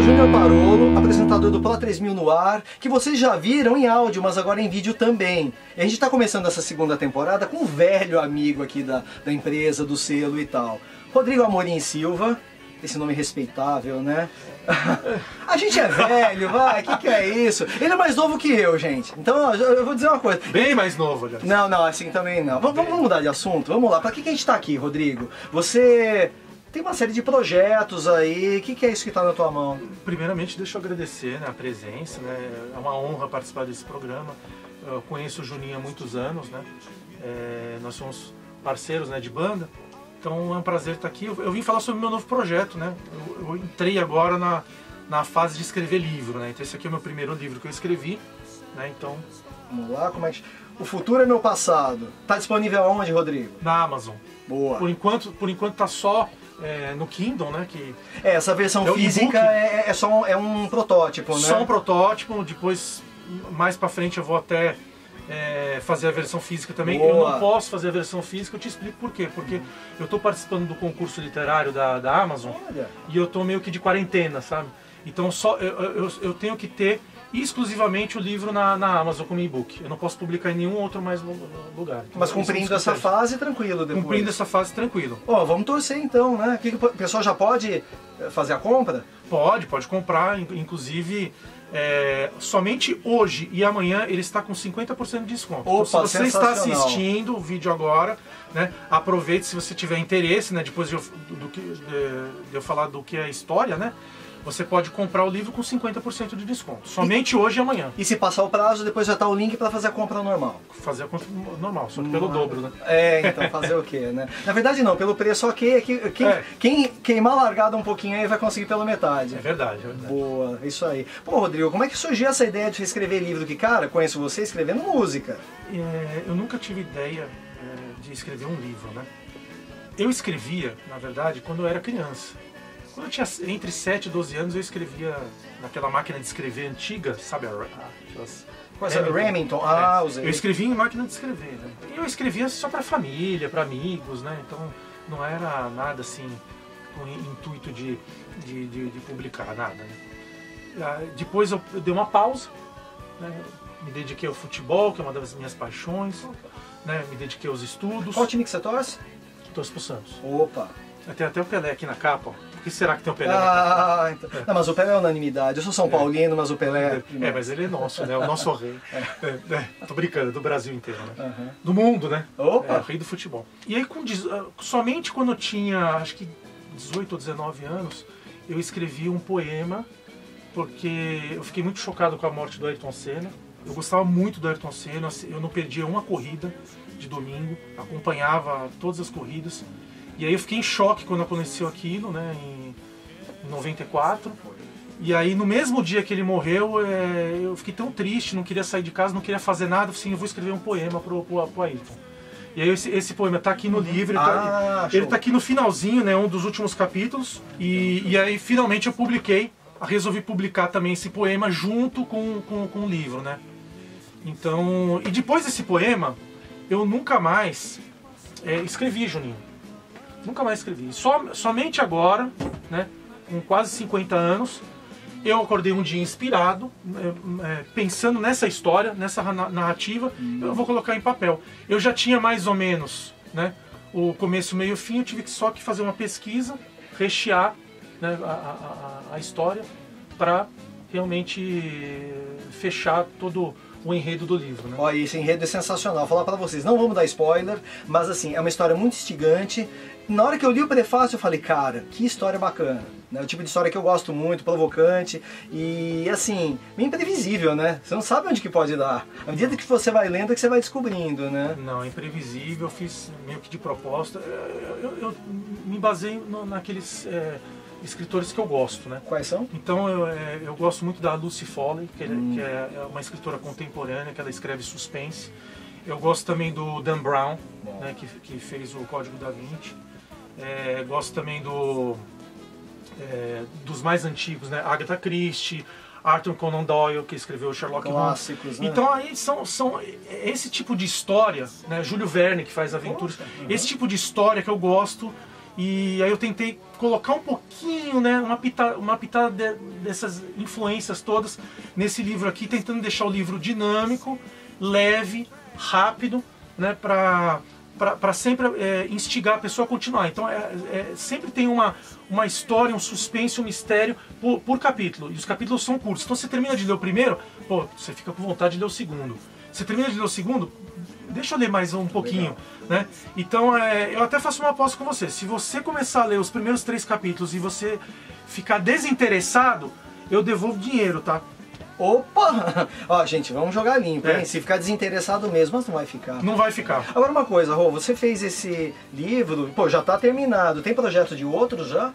sou Júnior Parolo, apresentador do Pro 3000 no ar, que vocês já viram em áudio, mas agora em vídeo também. E a gente está começando essa segunda temporada com um velho amigo aqui da empresa, do selo e tal. Rodrigo Amorim Silva, esse nome respeitável, né? A gente é velho, vai, que é isso? Ele é mais novo que eu, gente. Então, eu vou dizer uma coisa. Bem mais novo, aliás. Não, assim também não. Vamos mudar de assunto? Vamos lá, pra que a gente tá aqui, Rodrigo? Você tem uma série de projetos aí, o que é isso que tá na tua mão? Primeiramente, deixa eu agradecer, né, a presença, né? É uma honra participar desse programa. Eu conheço o Juninho há muitos anos, né? Nós somos parceiros, né, de banda. Então é um prazer estar aqui. Eu vim falar sobre o meu novo projeto, né? Eu entrei agora na fase de escrever livro, né? Então esse aqui é o meu primeiro livro que eu escrevi, né? Então... Vamos lá, como é que... O Futuro é Meu Passado. Tá disponível aonde, Rodrigo? Na Amazon. Boa. Por enquanto tá só no Kindle, né? Essa versão física é um protótipo, né? Só um protótipo, depois mais pra frente eu vou até... fazer a versão física também. Boa. Eu não posso fazer a versão física, eu te explico por quê. Porque eu estou participando do concurso literário da Amazon. Olha. E eu estou meio que de quarentena, sabe? Então eu tenho que ter exclusivamente o livro na Amazon como e-book. Eu não posso publicar em nenhum outro mais lugar. Então, mas cumprindo essa fase, tranquilo depois. Cumprindo essa fase, tranquilo. Vamos torcer então, né? O pessoal já pode fazer a compra? Pode comprar, inclusive... somente hoje e amanhã ele está com 50% de desconto. Opa, então, se você está assistindo o vídeo agora, né, aproveite se você tiver interesse, né, depois de eu falar do que é a história, né, você pode comprar o livro com 50% de desconto. Somente hoje e amanhã. E se passar o prazo, depois já está o link para fazer a compra normal. Fazer a compra normal, só que pelo dobro, né? Então fazer o quê, né? Na verdade não, pelo preço ok, quem queimar largada um pouquinho aí vai conseguir pela metade. É verdade. Boa, isso aí. Pô, Rodrigo, como é que surgiu essa ideia de escrever livro? Que, cara, conheço você escrevendo música. Eu nunca tive ideia de escrever um livro, né? Eu escrevia, na verdade, quando eu era criança. Quando eu tinha entre 7 e 12 anos, eu escrevia naquela máquina de escrever antiga, sabe? Remington. Usei. Eu escrevia em máquina de escrever, né? E eu escrevia só para família, para amigos, né? Então não era nada assim com intuito de publicar, nada, né? Depois eu dei uma pausa, né? Me dediquei ao futebol, que é uma das minhas paixões, né? Me dediquei aos estudos. Qual time que você torce? Torço pro Santos. Opa! Tem até o Pelé aqui na capa, ó. Por que será que tem o Pelé na capa? Então. Não, mas o Pelé é unanimidade. Eu sou São Paulino, mas o Pelé... mas ele é nosso, né? O nosso rei. Tô brincando, do Brasil inteiro, né? Uhum. Do mundo, né? Opa! O rei do futebol. E aí, somente quando eu tinha, acho que 18 ou 19 anos, eu escrevi um poema, porque eu fiquei muito chocado com a morte do Ayrton Senna. Eu gostava muito do Ayrton Senna, eu não perdia uma corrida de domingo, acompanhava todas as corridas. E aí eu fiquei em choque quando aconteceu aquilo, né, em 94. E aí no mesmo dia que ele morreu, eu fiquei tão triste, não queria sair de casa, não queria fazer nada. Assim, eu vou escrever um poema pro Ayrton. E aí esse poema tá aqui no livro, ele tá aqui no finalzinho, né, um dos últimos capítulos. E aí finalmente eu resolvi publicar também esse poema junto com o livro, né. Então, e depois desse poema, eu nunca mais escrevi, Juninho. Nunca mais escrevi. Somente agora, né, com quase 50 anos, eu acordei um dia inspirado, pensando nessa história, nessa narrativa, eu vou colocar em papel. Eu já tinha mais ou menos, né, o começo, meio e fim, eu tive só que fazer uma pesquisa, rechear, né, a história, para realmente fechar todo o enredo do livro, né? Olha, esse enredo é sensacional. Vou falar pra vocês, não vamos dar spoiler, mas assim, é uma história muito instigante. Na hora que eu li o prefácio, eu falei, cara, que história bacana. É o tipo de história que eu gosto muito, provocante e, assim, meio imprevisível, né? Você não sabe onde que pode dar. À medida que você vai lendo, é que você vai descobrindo, né? Não, é imprevisível, eu fiz meio que de proposta. Eu me baseei naqueles... escritores que eu gosto, né? Quais são? Então eu gosto muito da Lucy Foley, que é uma escritora contemporânea, que ela escreve suspense. Eu gosto também do Dan Brown, né, que fez o Código da Vinci. Gosto também dos mais antigos, né? Agatha Christie, Arthur Conan Doyle, que escreveu Sherlock Holmes. Né? Então aí são esse tipo de história, né? Júlio Verne, que faz aventuras. Esse tipo de história que eu gosto. E aí eu tentei colocar um pouquinho, né, uma pitada dessas influências todas nesse livro aqui, tentando deixar o livro dinâmico, leve, rápido, né, para sempre instigar a pessoa a continuar. Então sempre tem uma história, um suspense, um mistério por capítulo. E os capítulos são curtos. Então você termina de ler o primeiro, pô, você fica com vontade de ler o segundo. Você termina de ler o segundo, deixa eu ler mais um pouquinho, né? Então eu até faço uma aposta com você. Se você começar a ler os primeiros 3 capítulos e você ficar desinteressado, eu devolvo dinheiro, tá? Opa! Ó, gente, vamos jogar limpo, hein? Se ficar desinteressado mesmo, mas não vai ficar. Não vai ficar. Agora uma coisa, Rô, você fez esse livro, pô, já tá terminado. Tem projeto de outros já?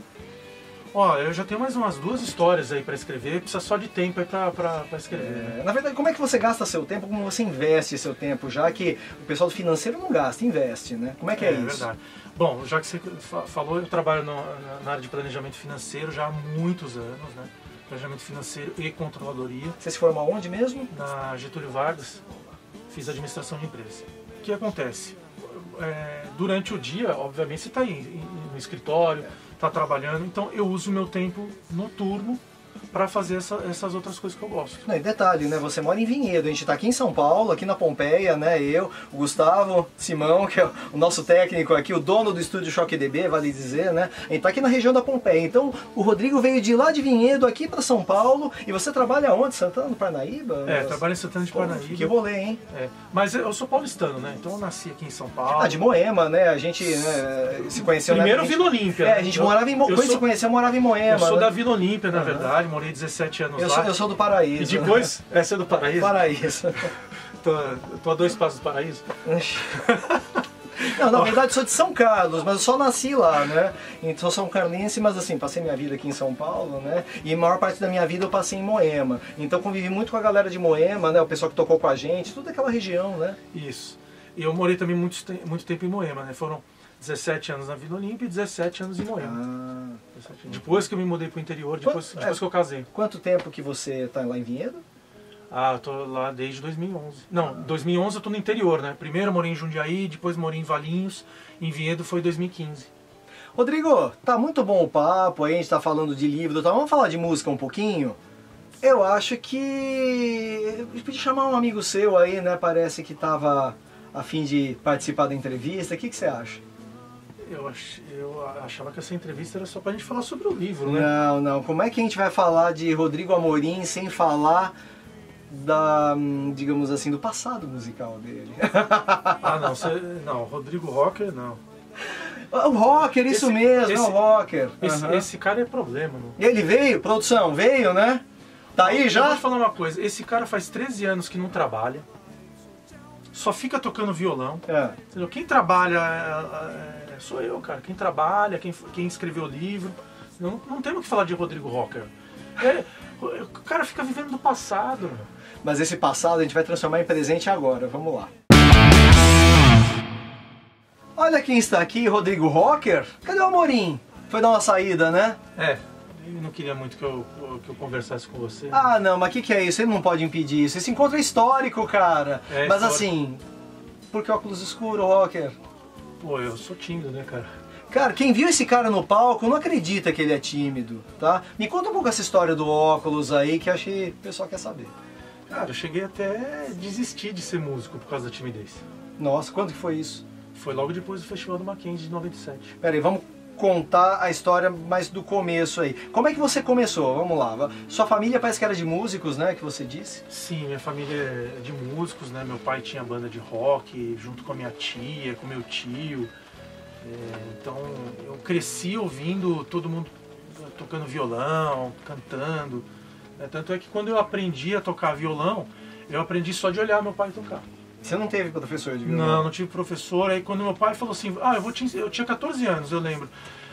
Ó, eu já tenho mais umas 2 histórias aí pra escrever, precisa só de tempo aí pra escrever. Né? Na verdade, como é que você gasta seu tempo, como você investe seu tempo, já que o pessoal do financeiro não gasta, investe, né? Como é que é isso? É verdade. Bom, já que você falou, eu trabalho na área de planejamento financeiro já há muitos anos, né? Planejamento financeiro e controladoria. Você se formou onde mesmo? Na Getúlio Vargas, fiz administração de empresa. O que acontece? Durante o dia, obviamente, você está no escritório, está trabalhando, então eu uso o meu tempo noturno para fazer essas outras coisas que eu gosto. Não, e detalhe, né? Você mora em Vinhedo, a gente está aqui em São Paulo, aqui na Pompeia, né? Eu, o Gustavo Simão, que é o nosso técnico aqui, o dono do estúdio Choque DB, vale dizer, né? A gente está aqui na região da Pompeia. Então, o Rodrigo veio de lá de Vinhedo aqui para São Paulo. E você trabalha onde? Santana do Parnaíba? Trabalho em Santana de Parnaíba. Que rolê, hein? Mas eu sou paulistano, né? Então eu nasci aqui em São Paulo. De Moema, né? A gente se conheceu... Primeiro Vila Olímpia. A gente morava em Moema. Quando se conheceu, morava em Moema. Eu sou da Vila Olímpia, na verdade. Morei 17 anos lá. Eu sou do Paraíso. E depois, essa é do Paraíso? Paraíso. Tô a 2 passos do Paraíso? Não, na verdade sou de São Carlos, mas eu só nasci lá, né? Então sou carlense, mas assim, passei minha vida aqui em São Paulo, né? E a maior parte da minha vida eu passei em Moema. Então convivi muito com a galera de Moema, né? O pessoal que tocou com a gente, toda aquela região, né? Isso. E eu morei também muito tempo em Moema, né? Foram 17 anos na Vila Olímpia e 17 anos em Moema. Depois que eu me mudei pro interior, depois que eu casei. Quanto tempo que você tá lá em Vinhedo? Eu tô lá desde 2011. Não, 2011 eu tô no interior, né? Primeiro eu morei em Jundiaí, depois morei em Valinhos, em Vinhedo foi 2015. Rodrigo, tá muito bom o papo, aí a gente tá falando de livro, tá? Vamos falar de música um pouquinho? Eu acho que... a gente podia chamar um amigo seu aí, né? Parece que tava a fim de participar da entrevista. O que você acha? Eu achava que essa entrevista era só pra gente falar sobre o livro, né? Não. Como é que a gente vai falar de Rodrigo Amorim sem falar digamos assim, do passado musical dele? Não, Rodrigo Rocker, não. O Rocker, isso mesmo, o Rocker. Esse cara é problema, não? Ele veio, produção, veio, né? Tá aí já? Eu vou te falar uma coisa, esse cara faz 13 anos que não trabalha, só fica tocando violão. Entendeu? Quem trabalha sou eu, cara. Quem trabalha, quem escreveu o livro. Não temos que falar de Rodrigo Rocker. O cara fica vivendo do passado. Mas esse passado a gente vai transformar em presente agora. Vamos lá. Olha quem está aqui, Rodrigo Rocker. Cadê o Amorim? Foi dar uma saída, né? Ele não queria muito que eu conversasse com você. Não, mas o que é isso? Ele não pode impedir isso. Esse encontro é histórico, cara. Mas histórico. Assim, por que óculos escuros, Rocker? Pô, eu sou tímido, né, cara? Cara, quem viu esse cara no palco não acredita que ele é tímido, tá? Me conta um pouco essa história do óculos aí, que acho que o pessoal quer saber. Cara, eu cheguei até a desistir de ser músico por causa da timidez. Nossa, quando que foi isso? Foi logo depois do Festival do Mackenzie de 97. Pera aí, vamos contar a história mais do começo aí. Como é que você começou? Vamos lá. Sua família parece que era de músicos, né, que você disse? Sim, minha família é de músicos, né? Meu pai tinha banda de rock, junto com a minha tia, com meu tio. Então eu cresci ouvindo todo mundo tocando violão, cantando. Tanto é que quando eu aprendi a tocar violão, eu aprendi só de olhar meu pai tocar. Você não teve professor de violão? Não tive professor. Aí quando meu pai falou assim, eu tinha 14 anos, eu lembro.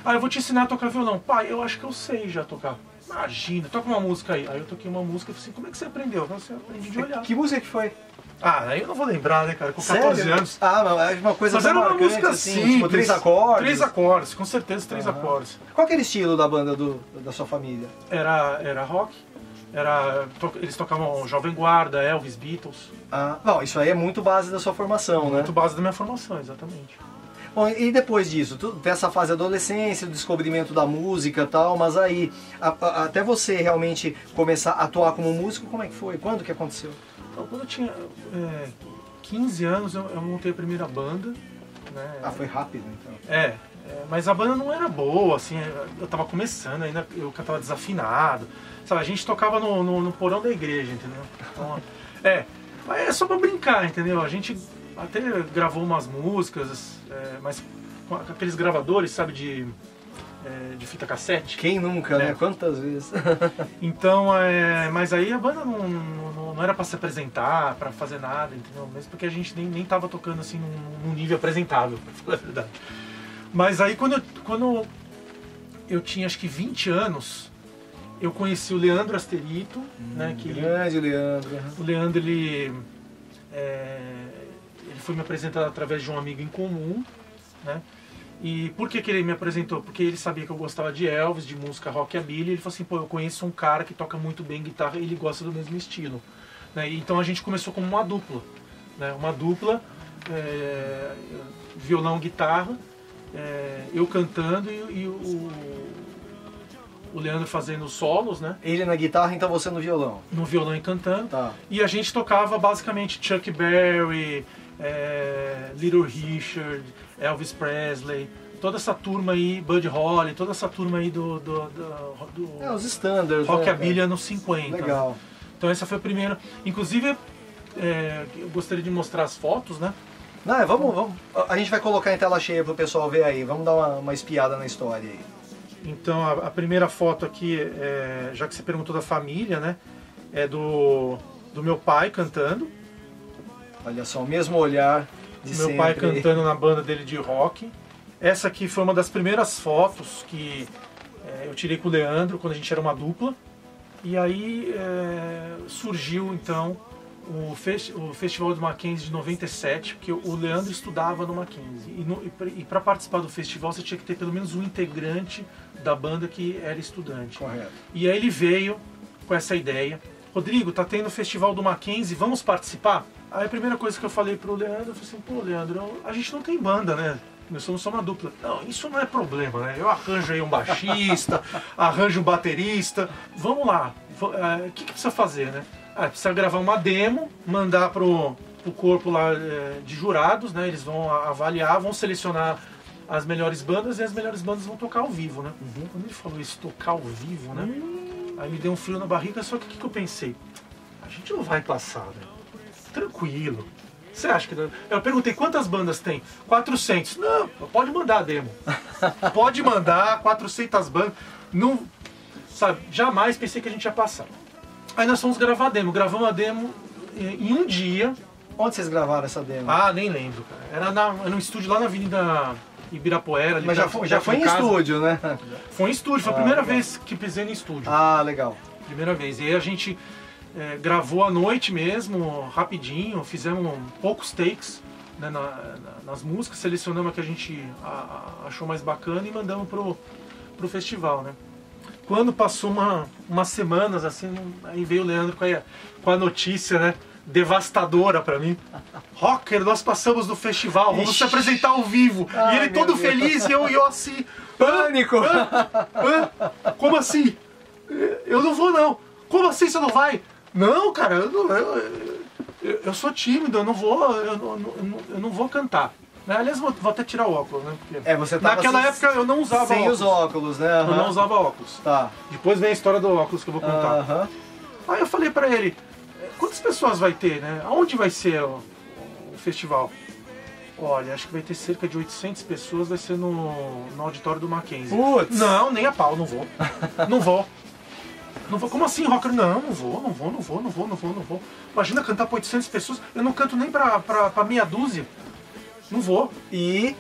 Eu vou te ensinar a tocar violão. Pai, eu acho que eu sei já tocar. Imagina, toca uma música aí. Aí eu toquei uma música e falei assim, como é que você aprendeu? Eu falei assim, eu aprendi de olhar. Que música que foi? Aí eu não vou lembrar, né, cara? Com 14 anos. Mas uma coisa mas era uma música assim, tipo 3 acordes? 3 acordes, com certeza 3 acordes. Qual que era o estilo da banda da sua família? Era rock. Eles tocavam Jovem Guarda, Elvis, Beatles. Bom, isso aí é muito base da sua formação, né? Muito base da minha formação, exatamente. Bom, e depois disso, tem essa fase da adolescência, do descobrimento da música e tal, mas aí, até você realmente começar a atuar como músico, como é que foi? Quando que aconteceu? Então, quando eu tinha 15 anos, eu montei a primeira banda. Né? Ah, foi rápido então. Mas a banda não era boa, assim, eu tava começando ainda, eu cantava desafinado. Sabe, a gente tocava no porão da igreja, entendeu? Então, é só pra brincar, entendeu? A gente até gravou umas músicas, mas com aqueles gravadores, sabe, de fita cassete. Quem nunca, né? Quantas vezes? Então, mas aí a banda não era pra se apresentar, pra fazer nada, entendeu? Mesmo porque a gente nem tava tocando assim num nível apresentável, pra falar a verdade. Mas aí quando eu tinha acho que 20 anos, eu conheci o Leandro Asterito, né? Grande Leandro. O Leandro, ele foi me apresentado através de um amigo em comum, né? E por que ele me apresentou? Porque ele sabia que eu gostava de Elvis, de música rockabilly, e ele falou assim, pô, eu conheço um cara que toca muito bem guitarra e ele gosta do mesmo estilo. Né? Então a gente começou como uma dupla, né? Uma dupla, violão, guitarra, eu cantando e o Leandro fazendo solos, né? Ele na guitarra, então você no violão. No violão e cantando. Tá. E a gente tocava basicamente Chuck Berry, Little Richard, Elvis Presley, toda essa turma aí, Buddy Holly, toda essa turma aí do os standards, rockabilly anos 50. Legal. Então essa foi a primeira. Inclusive, eu gostaria de mostrar as fotos, né? Não, vamos. A gente vai colocar em tela cheia pro pessoal ver aí. Vamos dar uma espiada na história aí. Então a primeira foto aqui, já que você perguntou da família, né? É do meu pai cantando. Olha só, o mesmo olhar de Meu sempre. pai cantando na banda dele de rock. Essa aqui foi uma das primeiras fotos que eu tirei com o Leandro quando a gente era uma dupla. E aí surgiu então o Festival do Mackenzie de 97, porque o Leandro estudava no Mackenzie. E para participar do festival você tinha que ter pelo menos um integrante da banda que era estudante. Correto. E aí ele veio com essa ideia. Rodrigo, tá tendo o Festival do Mackenzie, vamos participar? Aí a primeira coisa que eu falei pro Leandro, eu falei assim, pô, Leandro, a gente não tem banda, né? Nós somos só uma dupla. Não, isso não é problema, né? Eu arranjo aí um baixista, arranjo um baterista. Vamos lá. O que precisa fazer, né? Precisa gravar uma demo, mandar pro corpo lá de jurados, né? Eles vão avaliar, vão selecionar as melhores bandas e as melhores bandas vão tocar ao vivo, né? Uhum. Quando ele falou isso, tocar ao vivo, né? Aí me deu um frio na barriga, só que o que eu pensei? A gente não vai passar, né? Tranquilo. Você acha que... Eu perguntei, quantas bandas tem? 400. Não, pode mandar a demo. Pode mandar 400 bandas. Não, sabe, jamais pensei que a gente ia passar. Aí nós fomos gravar a demo. Gravamos a demo em um dia. Onde vocês gravaram essa demo? Ah, nem lembro, cara. Era num estúdio lá na Avenida Ibirapuera. Mas já foi em estúdio, né? Foi em estúdio. Foi a primeira vez que pisei no estúdio. Ah, legal. Primeira vez. E aí a gente... gravou à noite mesmo, rapidinho, fizemos poucos takes, né, nas músicas, selecionamos a que a gente achou mais bacana e mandamos pro festival, né. Quando passou umas semanas, assim, aí veio o Leandro com a notícia, né, devastadora pra mim. Rocker, nós passamos no festival, vamos se apresentar ao vivo. Ai, e ele todo feliz e eu assim... Pânico! Como assim? Eu não vou não. Como assim você não vai? Não, cara, eu sou tímido, eu não vou cantar. Aliás, vou até tirar o óculos, né? Porque você tava naquela época eu não usava sem óculos. os óculos, né? Eu não usava óculos. Tá. Depois vem a história do óculos que eu vou contar. Aí eu falei pra ele, quantas pessoas vai ter, né? Aonde vai ser o festival? Olha, acho que vai ter cerca de 800 pessoas, vai ser no auditório do Mackenzie. Putz! Não, nem a pau, não vou. Não vou. Não vou. Como assim, rocker? Não vou. Imagina cantar pra 800 pessoas, eu não canto nem pra meia dúzia. Não vou. E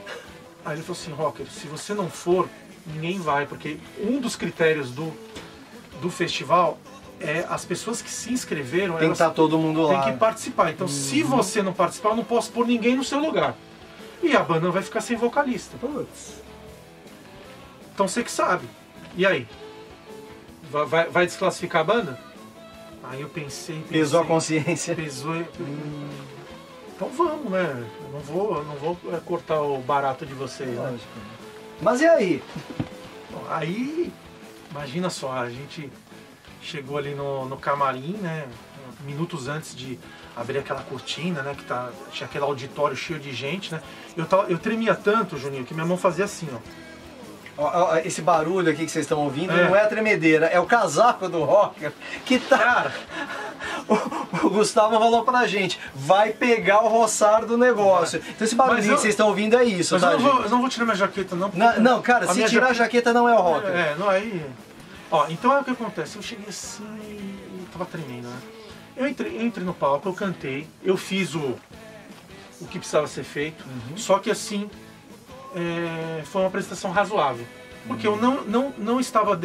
aí ele falou assim, rocker, se você não for, ninguém vai, porque um dos critérios do festival é as pessoas que se inscreveram, tem que estar todo mundo lá. Tem que participar. Então, se você não participar, eu não posso pôr ninguém no seu lugar. E a banda vai ficar sem vocalista. Putz. Então você que sabe. E aí? Vai desclassificar a banda? Aí eu pensei... Pesou a consciência. Pesou. Então vamos, né? Eu não vou cortar o barato de vocês, né? Mas e aí? Bom, aí, imagina só, a gente chegou ali no camarim, né? Minutos antes de abrir aquela cortina, né? Tinha aquele auditório cheio de gente, né? Eu tremia tanto, Juninho, que minha mão fazia assim, ó. Esse barulho aqui que vocês estão ouvindo não é a tremedeira, é o casaco do rocker que tá... Cara, o Gustavo falou pra gente, vai pegar o roçar do negócio. Então esse barulhinho que vocês estão ouvindo é isso, tá, gente? Eu não vou tirar minha jaqueta, não. Não, cara, se tirar a jaqueta não é o rocker. Não, aí... Ó, então é o que acontece, eu cheguei assim e tava tremendo, né? Eu entrei no palco, eu cantei, eu fiz o que precisava ser feito, só que assim, foi uma apresentação razoável. Porque eu não estava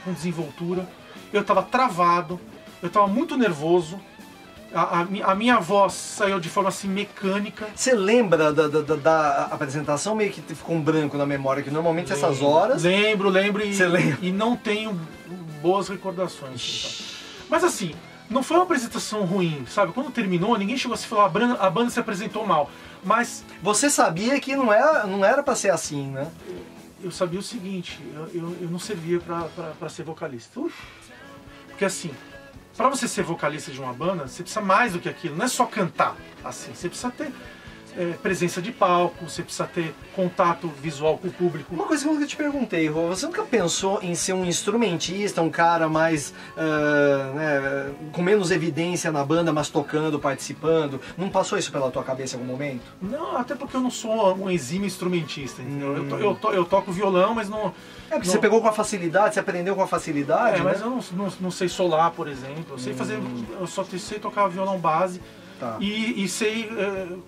com desenvoltura, eu estava travado, eu estava muito nervoso, a minha voz saiu de forma assim mecânica. Você lembra da apresentação? Meio que ficou um branco na memória, que normalmente essas horas... Lembro lembra? E não tenho boas recordações. Então. Mas assim, não foi uma apresentação ruim, sabe? Quando terminou, ninguém chegou assim e falou, a banda se apresentou mal. Mas... Você sabia que não era pra ser assim, né? Eu sabia o seguinte, eu não servia pra ser vocalista. Porque assim, pra você ser vocalista de uma banda, você precisa mais do que aquilo. Não é só cantar, assim. Você precisa ter presença de palco, você precisa ter contato visual com o público. Uma coisa que eu nunca te perguntei, Rô, você nunca pensou em ser um instrumentista, um cara mais com menos evidência na banda, mas tocando, participando? Não passou isso pela tua cabeça em algum momento? Não, até porque eu não sou um exímio instrumentista, entendeu? Eu toco violão, mas não... Porque você pegou com a facilidade, você aprendeu com a facilidade, né? Mas eu não sei solar, por exemplo. Eu sei fazer... Eu só sei tocar violão base. Tá. E sei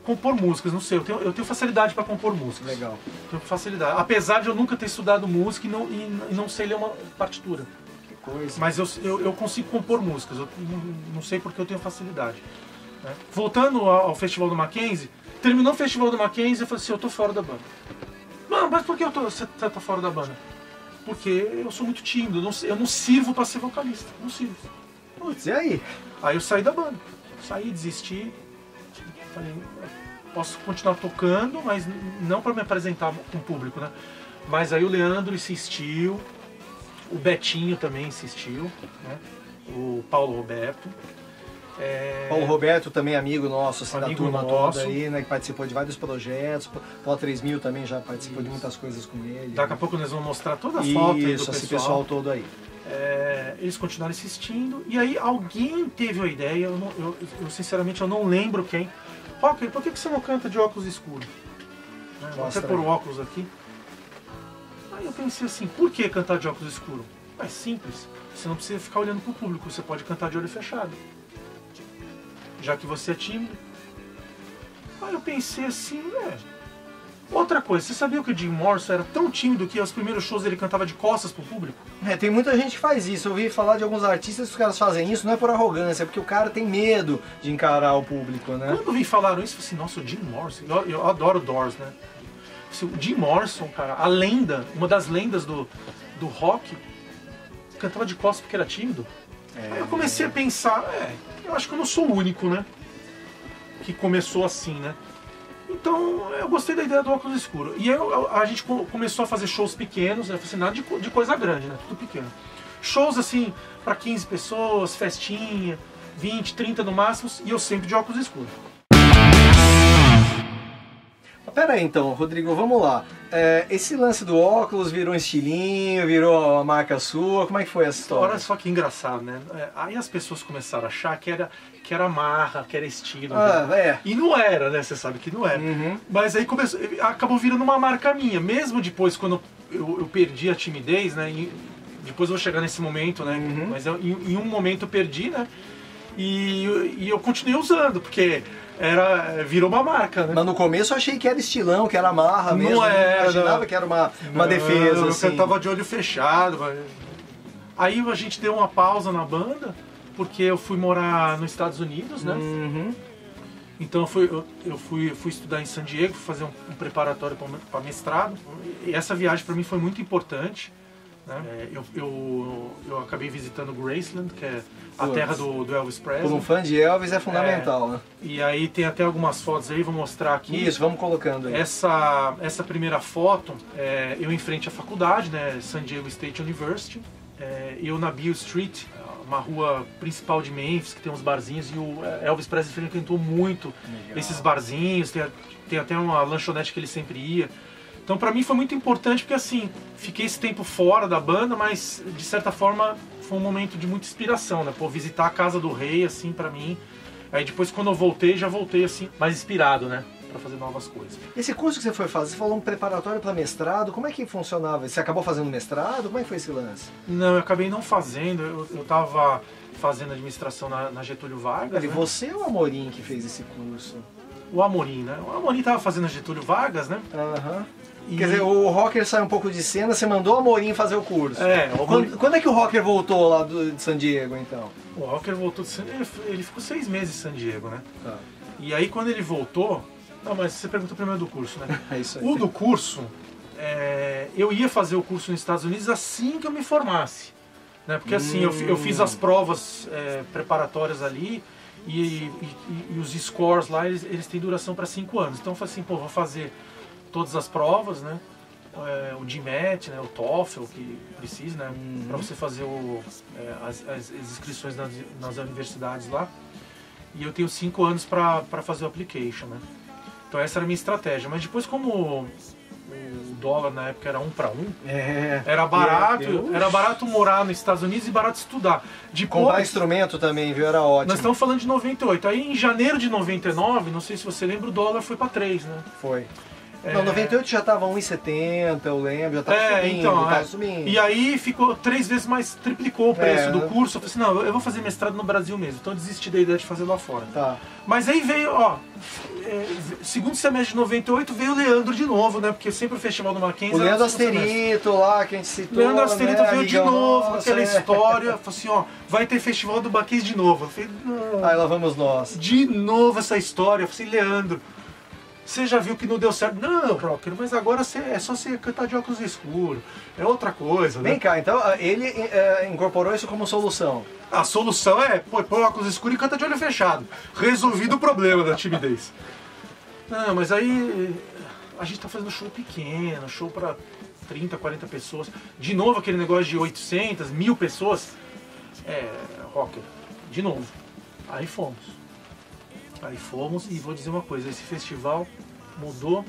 compor músicas, não sei, eu tenho facilidade para compor músicas. Legal. Tenho facilidade, apesar de eu nunca ter estudado música e não sei ler uma partitura. Que coisa. Mas eu consigo compor músicas, eu não sei porque eu tenho facilidade. Né? Voltando ao Festival do Mackenzie, terminou o Festival do Mackenzie, eu falei assim, eu tô fora da banda. Não, mas por que você tá fora da banda? Porque eu sou muito tímido, eu não sirvo para ser vocalista, não sirvo. Putz, e aí? Aí eu saí da banda. Saí, desisti, falei, posso continuar tocando, mas não para me apresentar com o público, né? Mas aí o Leandro insistiu, o Betinho também insistiu, né? O Paulo Roberto. Paulo Roberto também amigo nosso, assim, amigo da turma nosso. toda aí, né? Que participou de vários projetos, Pó 3000 também já participou de muitas coisas com ele. Daqui a pouco nós vamos mostrar toda a foto aí do pessoal. Esse pessoal todo aí. Eles continuaram insistindo e aí alguém teve a ideia, eu sinceramente eu não lembro quem. Rocker, por que você não canta de óculos escuros? Você pôr o óculos aqui. Aí eu pensei assim, por que cantar de óculos escuros? É simples, você não precisa ficar olhando pro público, você pode cantar de olho fechado. Já que você é tímido. Aí eu pensei assim, outra coisa, você sabia que o Jim Morrison era tão tímido que aos primeiros shows ele cantava de costas pro público? Tem muita gente que faz isso. Eu ouvi falar de alguns artistas que os caras fazem isso, não é por arrogância, é porque o cara tem medo de encarar o público, né? Quando eu vi falaram isso, eu falei assim, nossa, o Jim Morrison, eu adoro Doors, né? O Jim Morrison, cara, a lenda, uma das lendas do rock, cantava de costas porque era tímido. Aí eu comecei a pensar, eu acho que eu não sou o único, né? Que começou assim, né? Então eu gostei da ideia do óculos escuro. E a gente começou a fazer shows pequenos, né? Assim, nada de coisa grande, né? Tudo pequeno. Shows assim, para 15 pessoas, festinha, 20, 30 no máximo, e eu sempre de óculos escuros. Pera aí então, Rodrigo, vamos lá. Esse lance do óculos virou um estilinho, virou uma marca sua, como é que foi essa história? Olha só que engraçado, né? Aí as pessoas começaram a achar que era marra, que era estilo. E não era, né? Você sabe que não era. Uhum. Mas aí acabou virando uma marca minha. Mesmo depois, quando eu perdi a timidez, né? E depois eu vou chegar nesse momento, né? Uhum. Mas em um momento eu perdi, né? E eu continuei usando, porque virou uma marca, né? Mas no começo eu achei que era estilão, que era marra mesmo. Não era. Eu imaginava que era uma defesa, assim. Eu tava de olho fechado. Aí a gente deu uma pausa na banda, porque eu fui morar nos Estados Unidos, né? Uhum. Então eu fui estudar em San Diego, fui fazer um preparatório para mestrado. E essa viagem para mim foi muito importante, né? Eu acabei visitando Graceland, que é a terra do Elvis Presley. Por um fã de Elvis é fundamental, né? E aí tem até algumas fotos aí, vou mostrar aqui. Isso, vamos colocando aí. Essa primeira foto, eu em frente à faculdade, né, San Diego State University. Eu na Beale Street, uma rua principal de Memphis, que tem uns barzinhos, e o Elvis Presley frequentou muito esses barzinhos, tem até uma lanchonete que ele sempre ia. Então pra mim foi muito importante porque assim, fiquei esse tempo fora da banda, mas de certa forma foi um momento de muita inspiração, né? Pô, visitar a casa do rei, assim, pra mim. Aí depois quando eu voltei, já voltei assim, mais inspirado, né? Pra fazer novas coisas. Esse curso que você foi fazer, você falou um preparatório para mestrado, como é que funcionava? Você acabou fazendo mestrado? Como é que foi esse lance? Não, eu acabei não fazendo, eu tava fazendo administração na Getúlio Vargas, E né? você ou o Amorim que fez esse curso? O Amorim, né? O Amorim tava fazendo a Getúlio Vargas, né? Aham. E... Quer dizer, o Rocker saiu um pouco de cena, você mandou o Amorim fazer o curso. o Amorim... Quando é que o Rocker voltou lá de San Diego, então? O Rocker voltou de San Diego, ele ficou 6 meses em San Diego, né? Tá. E aí quando ele voltou... Não, mas você perguntou primeiro do curso, né? É isso aí. O do curso, eu ia fazer o curso nos Estados Unidos assim que eu me formasse. Né? Porque assim, eu fiz as provas preparatórias ali e os scores lá, eles têm duração para 5 anos. Então eu falei assim, pô, vou fazer todas as provas, né? O GMAT, né? O TOEFL, que precisa, né? Para você fazer as inscrições nas universidades lá. E eu tenho 5 anos para fazer o application, né? Então essa era a minha estratégia. Mas depois, como o dólar na época era 1 para 1, era barato morar nos Estados Unidos e barato estudar. Comprar instrumento também, viu? Era ótimo. Nós estamos falando de 98. Aí em janeiro de 99, não sei se você lembra, o dólar foi para 3, né? Foi. Não, 98 já estava 1,70, eu lembro, já estava subindo, então, subindo. E aí ficou 3 vezes mais, triplicou o preço do curso. Eu falei assim, não, eu vou fazer mestrado no Brasil mesmo, então eu desisti da ideia de fazer lá fora. Tá. Mas aí veio, segundo semestre de 98 veio o Leandro de novo, né? Porque sempre o Festival do Mackenzie... O Leandro Asterito lá, que a gente citou. O Leandro Asterito né? veio de novo, com aquela história. Falou assim, vai ter Festival do Mackenzie de novo. Eu falei, não. Aí lá vamos nós. De novo essa história. Eu falei, Leandro, você já viu que não deu certo? Não, Rocker, mas agora é só você cantar de óculos escuros. É outra coisa, né? Vem cá, então ele incorporou isso como solução. A solução é põe óculos escuros e canta de olho fechado. Resolvido o problema da timidez. Não, mas aí a gente tá fazendo show pequeno, show para 30, 40 pessoas. De novo aquele negócio de 800, 1000 pessoas. Rocker, de novo. Aí fomos e vou dizer uma coisa, esse festival mudou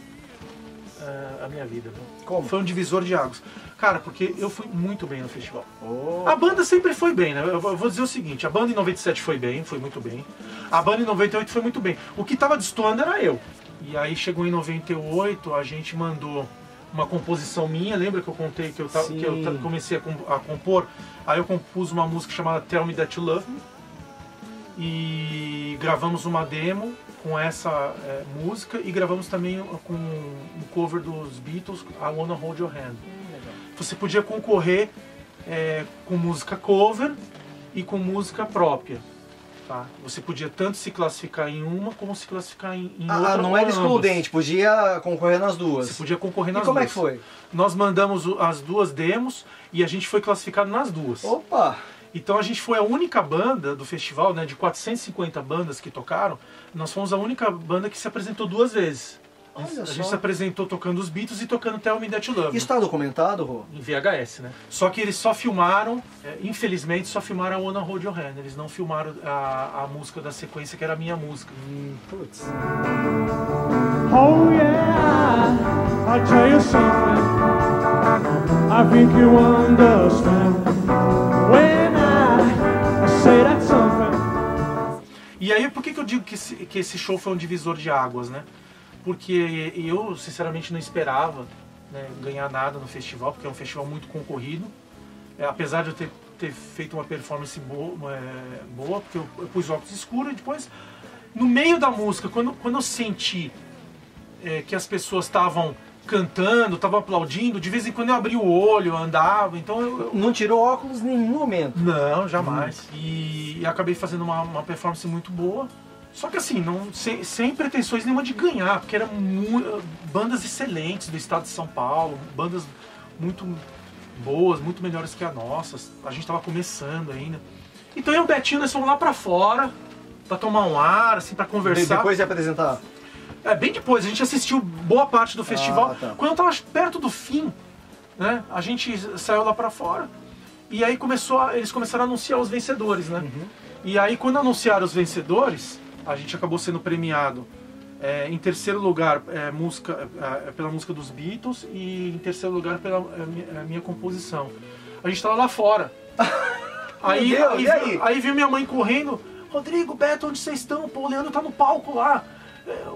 a minha vida. Viu? Como? Foi um divisor de águas. Cara, porque eu fui muito bem no festival. Oh. A banda sempre foi bem, né? Eu vou dizer o seguinte, a banda em 97 foi muito bem. A banda em 98 foi muito bem. O que tava destoando era eu. E aí chegou em 98, a gente mandou uma composição minha, lembra que eu contei que eu comecei a compor? Aí eu compus uma música chamada Tell Me That You Love Me. E gravamos uma demo com essa música e gravamos também com um cover dos Beatles, I Wanna Hold Your Hand. Você podia concorrer com música cover e com música própria. Tá? Você podia tanto se classificar em uma como se classificar em outra. Não era excludente, podia concorrer nas duas. Você podia concorrer nas duas. duas. E como é que foi? Nós mandamos as duas demos e a gente foi classificado nas duas. Opa! Então a gente foi a única banda do festival, né, de 450 bandas que tocaram, nós fomos a única banda que se apresentou 2 vezes. A gente se apresentou tocando os Beatles e tocando Tell Me That You Love Me. Isso está documentado, Rô? Em VHS, né? Só que eles só filmaram, infelizmente, só filmaram a Wanna Hold Your Hand. Eles não filmaram a música da sequência, que era a minha música. Putz. Oh yeah, I'll tell you something. I think you understand. When I say that something. E aí, por que eu digo que esse show foi um divisor de águas, né? Porque eu, sinceramente, não esperava, né, ganhar nada no festival, porque é um festival muito concorrido. Apesar de eu ter feito uma performance boa, porque eu pus óculos escuros e depois, no meio da música, quando eu senti que as pessoas estavam cantando, estavam aplaudindo, de vez em quando eu abri o olho, eu andava, então eu... Não tirou óculos em nenhum momento? Não, jamais. E acabei fazendo uma performance muito boa. Só que assim, sem pretensões nenhuma de ganhar, porque eram bandas excelentes do estado de São Paulo, bandas muito boas, muito melhores que as nossas. A gente tava começando ainda. Então eu e o Betinho, nós fomos lá pra fora, pra tomar um ar, assim, pra conversar. Depois de apresentar? Bem depois, a gente assistiu boa parte do festival. Tá. Quando eu tava perto do fim, né, a gente saiu lá pra fora e aí eles começaram a anunciar os vencedores, né? E aí quando anunciaram os vencedores, a gente acabou sendo premiado em terceiro lugar pela música dos Beatles e em terceiro lugar pela minha composição. A gente tava lá fora. Aí veio minha mãe correndo: Rodrigo, Beto, onde vocês estão? Pô, o Leandro tá no palco lá.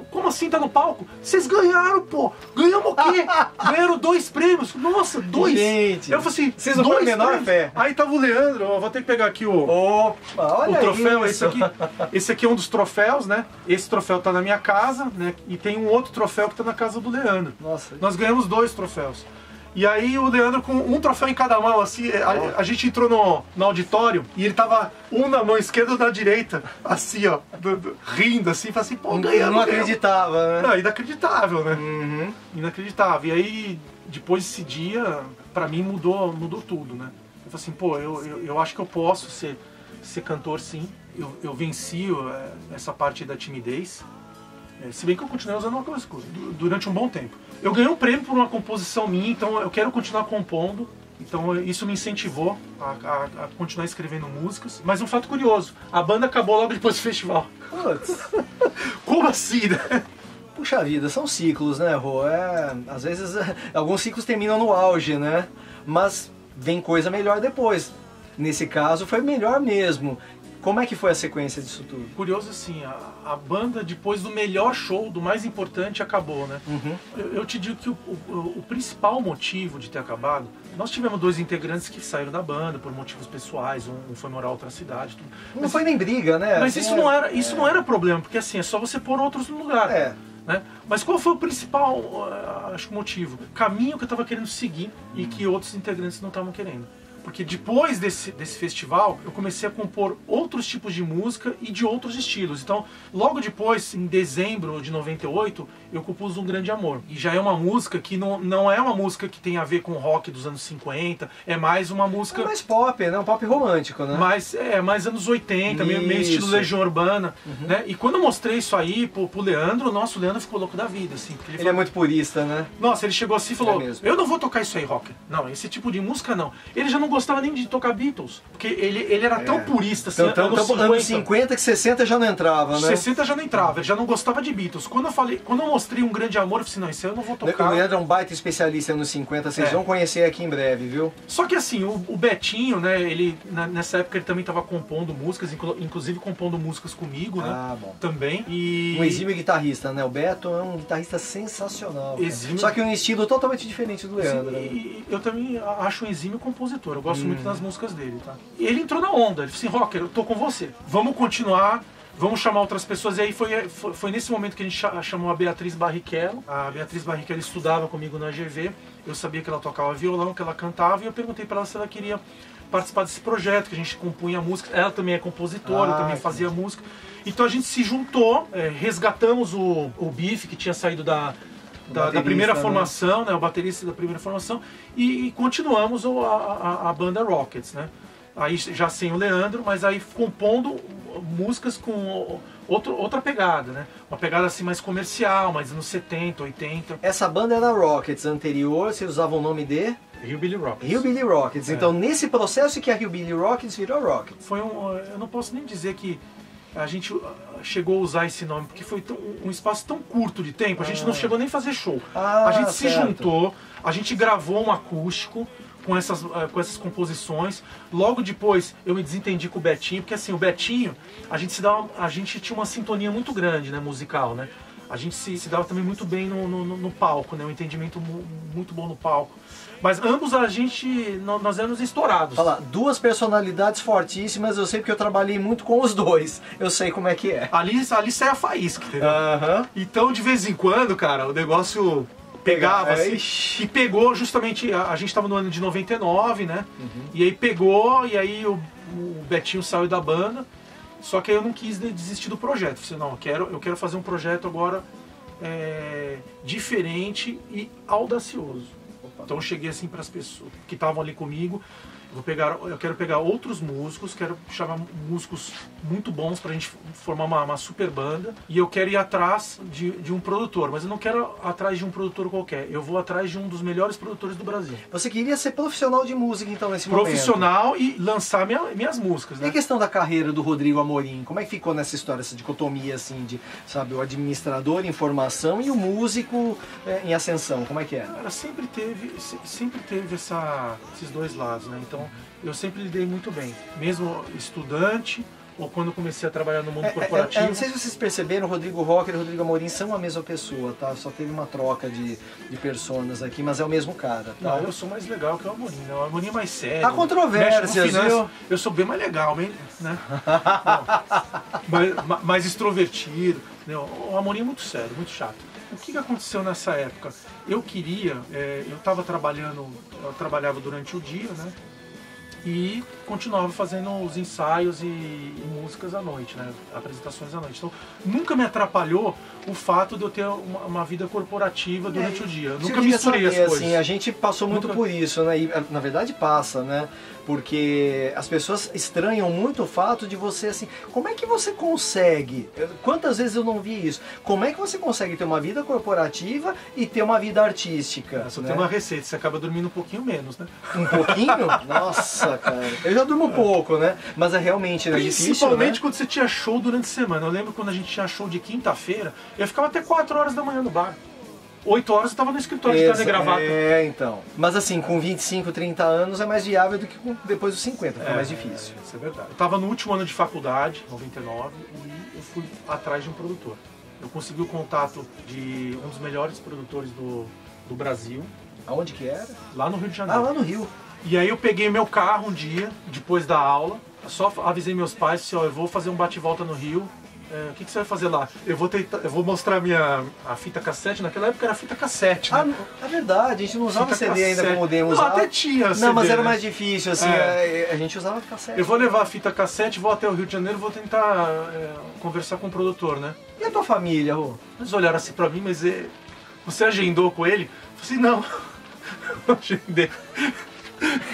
Como assim tá no palco? Vocês ganharam, pô! Ganhamos o quê? Ganharam 2 prêmios. Nossa, 2! Gente, eu falei assim, vocês não foram menor fé. Aí tava o Leandro, eu vou ter que pegar aqui o troféu. Esse aqui é um dos troféus, né? Esse troféu tá na minha casa, né? E tem um outro troféu que tá na casa do Leandro. Nossa. Nós ganhamos 2 troféus. E aí o Leandro com um troféu em cada mão, assim, a gente entrou no auditório e ele tava um na mão esquerda e na direita, assim, ó, rindo, assim, falando assim, pô, ganhamos. Não acreditava, né? Não, inacreditável, né? Inacreditável. E aí, depois desse dia, pra mim mudou tudo, né? Eu falei assim, pô, eu acho que eu posso ser cantor, sim. Eu venci essa parte da timidez. Se bem que eu continuei usando óculos escuros durante um bom tempo. Eu ganhei um prêmio por uma composição minha, então eu quero continuar compondo. Então isso me incentivou a continuar escrevendo músicas. Mas um fato curioso, a banda acabou logo depois do festival. Putz. Como assim, né? Puxa vida, são ciclos, né, Rô? Às vezes alguns ciclos terminam no auge, né? Mas vem coisa melhor depois. Nesse caso foi melhor mesmo. Como é que foi a sequência disso tudo? Curioso assim, a banda, depois do melhor show, do mais importante, acabou, né? Eu te digo que o principal motivo de ter acabado, nós tivemos 2 integrantes que saíram da banda por motivos pessoais, um foi morar em outra cidade. Tudo. Não foi nem briga, né? Mas assim, isso não era problema, porque assim, é só você pôr outros no lugar. Né? Mas qual foi o principal motivo? O caminho que eu estava querendo seguir e que outros integrantes não estavam querendo. Porque depois desse festival, eu comecei a compor outros tipos de música e de outros estilos. Então, logo depois, em dezembro de 98, eu compus Um Grande Amor. E já é uma música que não é uma música que tem a ver com rock dos anos 50, é mais uma música... É mais pop, né? Um pop romântico, né? Mais anos 80, meio estilo Legião Urbana. Né? E quando eu mostrei isso aí pro Leandro, nossa, o Leandro ficou louco da vida. Assim, porque ele é muito purista, né? Nossa, ele chegou assim e falou, eu não vou tocar isso aí, rocker. Não, esse tipo de música não. Ele já não gostava nem de tocar Beatles, porque ele era tão purista, assim, anos 50 que 60 já não entrava, né? 60 já não entrava, ele já não gostava de Beatles. Quando eu mostrei Um Grande Amor, eu falei assim, não, isso aí eu não vou tocar. O Leandro é um baita especialista nos 50, vocês vão conhecer aqui em breve, viu? Só que assim, o Betinho, né, nessa época ele também estava compondo músicas, inclusive compondo músicas comigo, né? Bom. Também. E... Um exímio guitarrista, né? O Beto é um guitarrista sensacional. Exímio... Só que um estilo totalmente diferente do Leandro. E eu também acho um exímio compositor, eu gosto muito das músicas dele, tá? E ele entrou na onda, ele disse assim, rocker, eu tô com você, vamos continuar, vamos chamar outras pessoas. E aí foi nesse momento que a gente chamou a Beatriz Barrichello. A Beatriz Barrichello estudava comigo na GV, eu sabia que ela tocava violão, que ela cantava, e eu perguntei para ela se ela queria participar desse projeto, que a gente compunha música. Ela também é compositora, também fazia música. Então a gente se juntou, resgatamos o Bife, que tinha saído da primeira formação, né, o baterista da primeira formação, e continuamos a banda Rockets, né? Aí já sem o Leandro, mas aí compondo músicas com outra pegada, né? Uma pegada assim mais comercial, mais anos 70, 80. Essa banda era Rockets, anterior, vocês usavam o nome de? Hillbilly Rockets. Hillbilly Rockets. Então nesse processo que a Hillbilly Rockets virou Rockets. Eu não posso nem dizer que a gente chegou a usar esse nome, porque foi um espaço tão curto de tempo, a gente não chegou nem a fazer show. A gente se juntou, a gente gravou um acústico com essas composições. Logo depois eu me desentendi com o Betinho, porque assim, o Betinho, a gente tinha uma sintonia muito grande, né, musical, né? A gente se dava também muito bem no palco, né? Um entendimento muito bom no palco. Mas ambos nós éramos estourados. Fala, 2 personalidades fortíssimas, eu sei porque eu trabalhei muito com os 2. Eu sei como é que é. Ali sai a faísca, entendeu? Então, de vez em quando, cara, o negócio pegava assim. E pegou justamente, a gente estava no ano de 99, né? E aí pegou, e aí o Betinho saiu da banda. Só que aí eu não quis desistir do projeto. Eu falei, não, eu quero fazer um projeto agora diferente e audacioso. Então eu cheguei assim para as pessoas que estavam ali comigo, eu quero pegar outros músicos, quero chamar músicos muito bons pra gente formar uma super banda, e eu quero ir atrás de um produtor, mas eu não quero atrás de um produtor qualquer, eu vou atrás de um dos melhores produtores do Brasil. Você queria ser profissional de música então nesse momento? Profissional e lançar minhas músicas, né? E a questão da carreira do Rodrigo Amorim, como é que ficou nessa história, essa dicotomia assim de, sabe, o administrador em formação e o músico em ascensão, como é que é? Cara, sempre teve esses dois lados, né? Então eu sempre lidei muito bem, mesmo estudante ou quando comecei a trabalhar no mundo corporativo. Não sei se vocês perceberam, o Rodrigo Rocker e o Rodrigo Amorim são a mesma pessoa, tá? Só teve uma troca de personas aqui, mas é o mesmo cara. Tá? Não, eu sou mais legal que o Amorim, né? O Amorim é mais sério. Há controvérsias, viu? Eu sou bem mais legal, né? mais extrovertido. Né? O Amorim é muito sério, muito chato. O que aconteceu nessa época? Eu trabalhava durante o dia, né? E continuava fazendo os ensaios e músicas à noite, né? Apresentações à noite. Então, nunca me atrapalhou o fato de eu ter uma vida corporativa durante o dia. Eu nunca misturei as coisas. Assim, a gente passou muito por isso, né? E, na verdade passa, né? Porque as pessoas estranham muito o fato de você, assim, como é que você consegue? Quantas vezes eu não vi isso? Como é que você consegue ter uma vida corporativa e ter uma vida artística? Só tem uma receita, você acaba dormindo um pouquinho menos, né? Um pouquinho? Nossa, cara. Eu já durmo pouco, né? Mas é realmente difícil, principalmente, né? quando você tinha show durante a semana. Eu lembro quando a gente tinha show de quinta-feira, eu ficava até 4 horas da manhã no bar. 8 horas eu estava no escritório de terno e gravata. Então. Mas assim, com 25, 30 anos é mais viável do que depois dos 50, fica mais difícil. Isso é verdade. Eu estava no último ano de faculdade, 99, e eu fui atrás de um produtor. Eu consegui o contato de um dos melhores produtores do Brasil. Aonde que era? Lá no Rio de Janeiro. Ah, lá no Rio. E aí eu peguei meu carro um dia, depois da aula, só avisei meus pais, disse, eu vou fazer um bate-volta no Rio. O que você vai fazer lá? Eu vou mostrar a fita cassete. Naquela época era fita cassete, né? É verdade, a gente não usava fita CD cassete. ainda como demo. Não, até tinha CD, não, mas era né? mais difícil, assim, a gente usava cassete. Eu vou levar a fita cassete, vou até o Rio de Janeiro, vou tentar conversar com o produtor, né? E a tua família, Rô? Eles olharam assim pra mim, mas você agendou com ele? Eu falei assim, não, não agendei.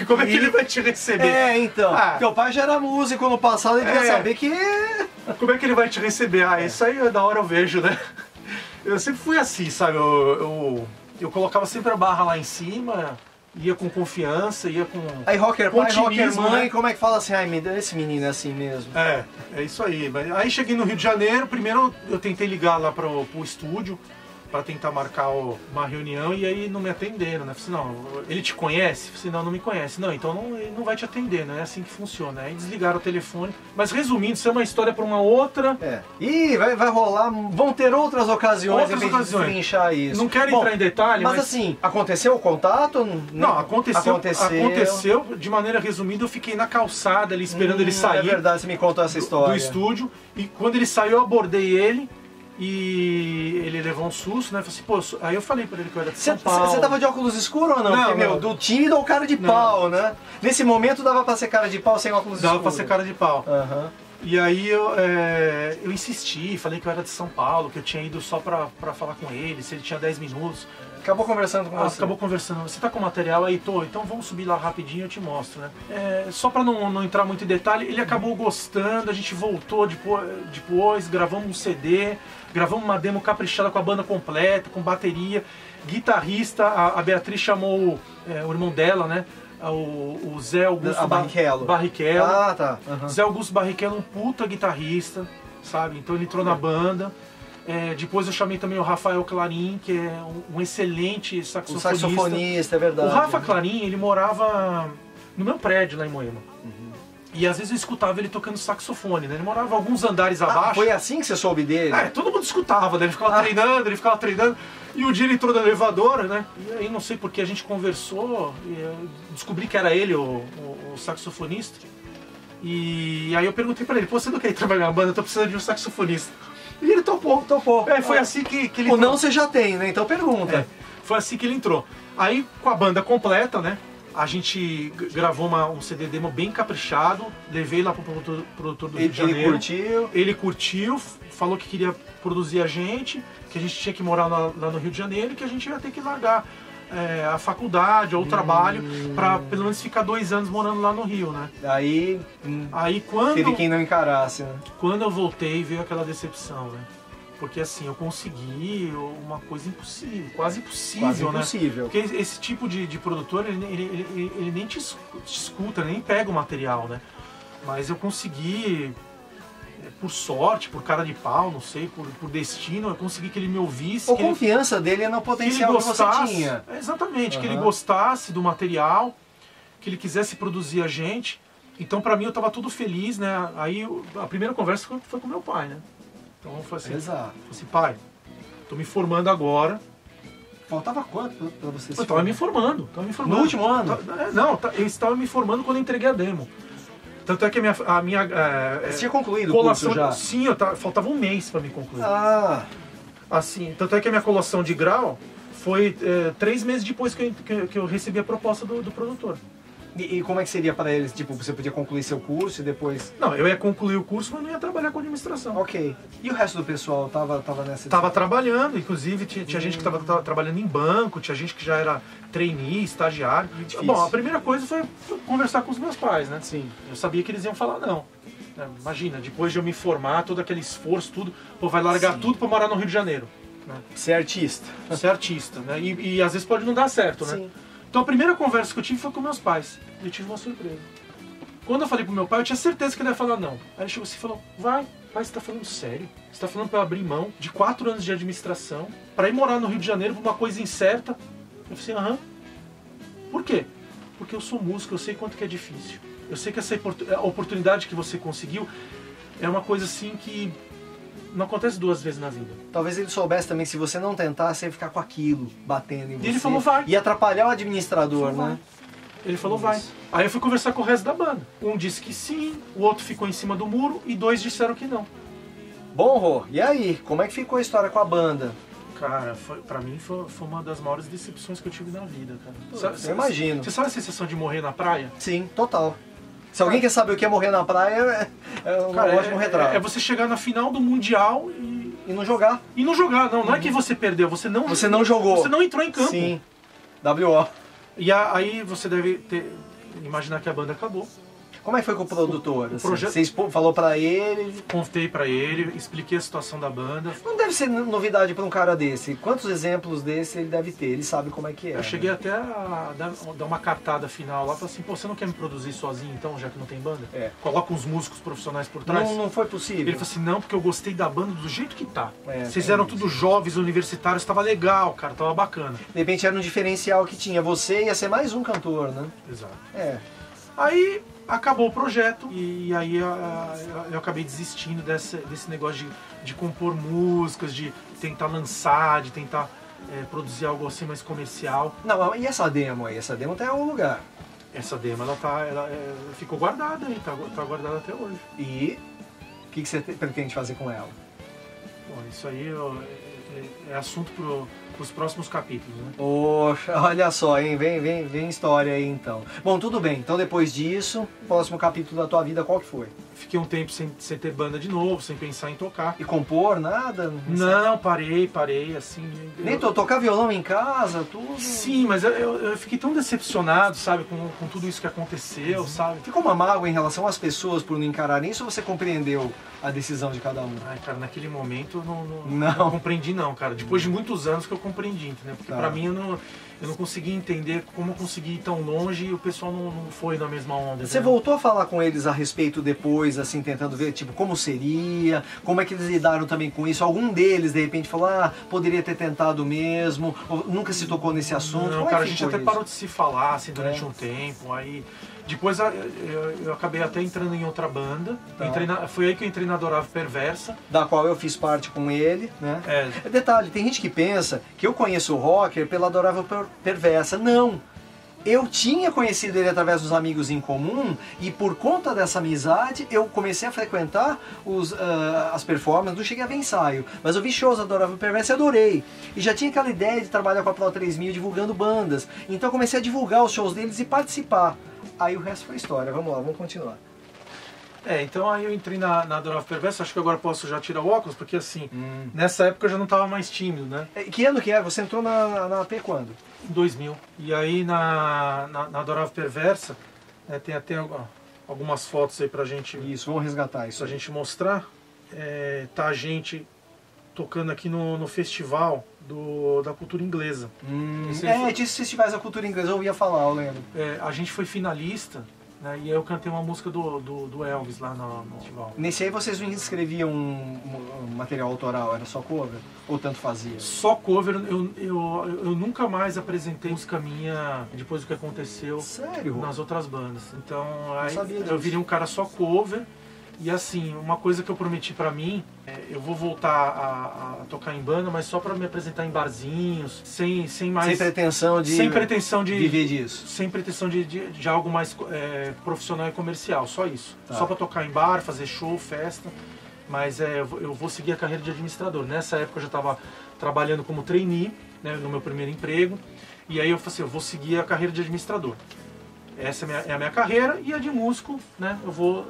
Como é que ele vai te receber? Então, teu pai já era músico no passado, ele devia saber que... Como é que ele vai te receber? Isso aí da hora eu vejo, né? Eu sempre fui assim, sabe? Eu colocava sempre a barra lá em cima, ia com confiança, ia com... Aí rocker pai, rocker mãe, né? Como é que fala assim? Ai, esse menino é assim mesmo. É isso aí. Aí cheguei no Rio de Janeiro, primeiro eu tentei ligar lá pro estúdio, para tentar marcar uma reunião, e aí não me atenderam, né? Falei, não, ele te conhece? Falei, não me conhece. Não, então ele não vai te atender, não é assim que funciona. Aí desligaram o telefone. Mas resumindo, isso é uma história para uma outra... E vai rolar, vão ter outras ocasiões de trinchar isso. Não quero entrar em detalhe, mas assim, aconteceu o contato? Não, aconteceu. De maneira resumida, eu fiquei na calçada ali esperando ele sair. É verdade, você me contou essa história. Do estúdio. E quando ele saiu, eu abordei ele. E ele levou um susto, né? Falei assim, aí eu falei pra ele que eu era de São Paulo. Você tava de óculos escuros ou não? Não, Porque, do tímido ou cara de pau, né? Nesse momento dava pra ser cara de pau sem óculos escuros? Dava pra ser cara de pau. Uhum. E aí eu insisti, falei que eu era de São Paulo, que eu tinha ido só pra falar com ele, se ele tinha 10 minutos. Acabou conversando com você? Acabou conversando. Você tá com o material aí? Tô. Então vamos subir lá rapidinho e eu te mostro, né? Só pra não entrar muito em detalhe, ele acabou gostando, a gente voltou depois, gravamos um CD, gravamos uma demo caprichada com a banda completa, com bateria, guitarrista, a Beatriz chamou o irmão dela, né? O Zé Augusto Barrichello. Ah, tá. Uhum. Zé Augusto Barrichello, um puta guitarrista, sabe? Então ele entrou na banda. Depois eu chamei também o Rafael Clarim, que é um excelente saxofonista. Um saxofonista, é verdade. O Rafa Clarim, ele morava no meu prédio lá em Moema. Uhum. E às vezes eu escutava ele tocando saxofone, né? Ele morava alguns andares abaixo. Foi assim que você soube dele? Todo mundo escutava, né? Ele ficava treinando. E um dia ele entrou no elevador, né? E aí não sei porque a gente conversou, e eu descobri que era ele, o saxofonista. E aí eu perguntei pra ele, você não quer ir trabalhar na banda? Eu tô precisando de um saxofonista. E ele topou. Foi assim que ele entrou. O não você já tem, né? Então pergunta. Foi assim que ele entrou. Aí com a banda completa, né? A gente gravou um CD demo bem caprichado, levei lá pro produtor do Rio de Janeiro. Ele curtiu, falou que queria produzir a gente, que a gente tinha que morar lá no Rio de Janeiro e que a gente ia ter que largar a faculdade ou o trabalho, para pelo menos ficar 2 anos morando lá no Rio, né? Aí Quando... teve quem não encarasse, né? Quando eu voltei, veio aquela decepção, né? Porque assim, eu consegui uma coisa impossível, quase impossível, Quase né? impossível. Porque esse tipo de produtor, ele nem te escuta, nem pega o material, né? Mas eu consegui, por sorte, por cara de pau, não sei, por destino, eu consegui que ele me ouvisse. A confiança dele é no potencial que você tinha. Exatamente, que ele gostasse do material, que ele quisesse produzir a gente. Então, pra mim, eu tava tudo feliz, né? Aí, a primeira conversa foi com meu pai, né? Então, eu falei assim, Exato. pai, tô me formando agora. Faltava quanto pra você se Eu tava me formando. No último ano? Não, eu estava me formando quando eu entreguei a demo. Tanto é que a minha você tinha concluído colação, o curso já? Sim, faltava um mês para me concluir. Assim, tanto é que a minha colação de grau foi 3 meses depois que eu recebi a proposta do produtor. E como é que seria para eles? Tipo, você podia concluir seu curso e depois... Não, eu ia concluir o curso, mas não ia trabalhar com administração. Ok. E o resto do pessoal tava nessa... Tava trabalhando, inclusive tinha gente que tava trabalhando em banco, tinha gente que já era trainee, estagiário. Difícil. Bom, a primeira coisa foi conversar com os meus pais, né? Sim. Eu sabia que eles iam falar não. Imagina, depois de eu me formar, todo aquele esforço, tudo, pô, vai largar tudo para morar no Rio de Janeiro. Né? Ser artista. Ser artista, né? E às vezes pode não dar certo, né? Sim. Então a primeira conversa que eu tive foi com meus pais. E eu tive uma surpresa. Quando eu falei pro meu pai, eu tinha certeza que ele ia falar não. Aí ele chegou assim e falou, pai, você tá falando sério? Você tá falando pra eu abrir mão de 4 anos de administração pra ir morar no Rio de Janeiro por uma coisa incerta? Eu falei, aham. Por quê? Porque eu sou músico, eu sei quanto que é difícil. Eu sei que essa oportunidade que você conseguiu é uma coisa assim que não acontece 2 vezes na vida. Talvez ele soubesse também, se você não tentar, você ia ficar com aquilo batendo em você. E ele falou, vai. E atrapalhar o administrador, Falou, né? Ele falou, vai. Aí eu fui conversar com o resto da banda. Um disse que sim, o outro ficou em cima do muro e 2 disseram que não. Bom, Rô, e aí? Como é que ficou a história com a banda? Cara, pra mim foi uma das maiores decepções que eu tive na vida, cara. Eu imagino. Você sabe a sensação de morrer na praia? Sim, total. Se alguém quer saber o que é morrer na praia, é um ótimo retrato. É você chegar na final do Mundial E não jogar. E não jogar, não é que você perdeu, você não jogou. Você não entrou em campo. Sim, W.O. E aí você deve imaginar que a banda acabou. Como é que foi com o produtor? Assim? projeto- Você falou pra ele... Contei pra ele, expliquei a situação da banda. Não deve ser novidade pra um cara desse. Quantos exemplos desse ele deve ter? Ele sabe como é que é. Eu cheguei até a dar uma cartada final lá, falei assim, pô, você não quer me produzir sozinho então, já que não tem banda? É. Coloca uns músicos profissionais por trás. Não foi possível. Ele falou assim, não, porque eu gostei da banda do jeito que tá. Vocês tem eram isso. tudo jovens, universitários, tava legal, cara, tava bacana. De repente era um diferencial que tinha. Você ia ser mais um cantor, né? Exato. É. Aí acabou o projeto e aí eu acabei desistindo desse negócio de compor músicas, de tentar lançar, de tentar produzir algo assim mais comercial. Não, e essa demo aí? Essa demo tá em algum lugar. Essa demo, ela ficou guardada aí, tá guardada até hoje. E o que você pretende fazer com ela? Bom, isso aí é assunto pros próximos capítulos, né? Poxa, olha só, hein? Vem história aí então. Bom, tudo bem. Então depois disso, próximo capítulo da tua vida, qual que foi? Fiquei um tempo sem ter banda de novo, sem pensar em tocar. E compor, nada? Não, parei, assim... Nem tocar violão em casa, tudo? Sim, mas eu fiquei tão decepcionado, sabe, com tudo isso que aconteceu, sabe? Ficou uma mágoa em relação às pessoas por não encararem isso ou você compreendeu a decisão de cada um? Ai, cara, naquele momento eu Não. não compreendi não, cara. Depois de muitos anos que eu compreendi, entendeu? Porque Tá. pra mim eu não conseguia entender como eu consegui ir tão longe e o pessoal não foi na mesma onda. Você entendeu? voltou a falar com eles a respeito depois, assim, tentando ver, tipo, como seria, como é que eles lidaram também com isso? Algum deles, de repente, falou, poderia ter tentado mesmo, ou nunca se tocou nesse assunto? Não, Como cara, é a que gente foi até isso? parou de se falar, assim, durante um tempo, aí... Depois eu acabei até entrando em outra banda, Tá. foi aí que eu entrei na Adorável Perversa. Da qual eu fiz parte com ele, né? É. Detalhe, tem gente que pensa que eu conheço o Rocker pela Adorável Perversa. Não! Eu tinha conhecido ele através dos amigos em comum e por conta dessa amizade eu comecei a frequentar as performances, não cheguei a ver ensaio, mas eu vi shows da Adorável Perversa e adorei. E já tinha aquela ideia de trabalhar com a Pro 3000 divulgando bandas, então eu comecei a divulgar os shows deles e participar. Aí o resto foi história, vamos lá, vamos continuar. Então aí eu entrei na Adorável Perversa, acho que agora posso já tirar o óculos, porque assim, nessa época eu já não estava mais tímido, né? Que ano que era? Você entrou na AP quando? Em 2000. E aí na Adorável Perversa, né, tem até algumas fotos aí pra gente... Isso, vamos resgatar isso. Pra gente mostrar. Tá a gente tocando aqui no festival da cultura inglesa. Esses festivais da cultura inglesa eu ia falar, eu lembro. A gente foi finalista, né, e aí eu cantei uma música do Elvis lá no festival. Nesse aí vocês não escreviam um material autoral, era só cover? Ou tanto fazia? Só cover, eu nunca mais apresentei música minha depois do que aconteceu. Sério? Nas outras bandas. Então aí sabia disso. eu virei um cara só cover. E assim, uma coisa que eu prometi pra mim, eu vou voltar a tocar em banda, mas só pra me apresentar em barzinhos, sem pretensão de viver disso. Sem pretensão de algo mais profissional e comercial, só isso. Tá. Só pra tocar em bar, fazer show, festa, mas eu vou seguir a carreira de administrador. Nessa época eu já estava trabalhando como trainee, né, no meu primeiro emprego, e aí eu falei assim, eu vou seguir a carreira de administrador. Essa é a minha carreira, e a de músico, né, eu vou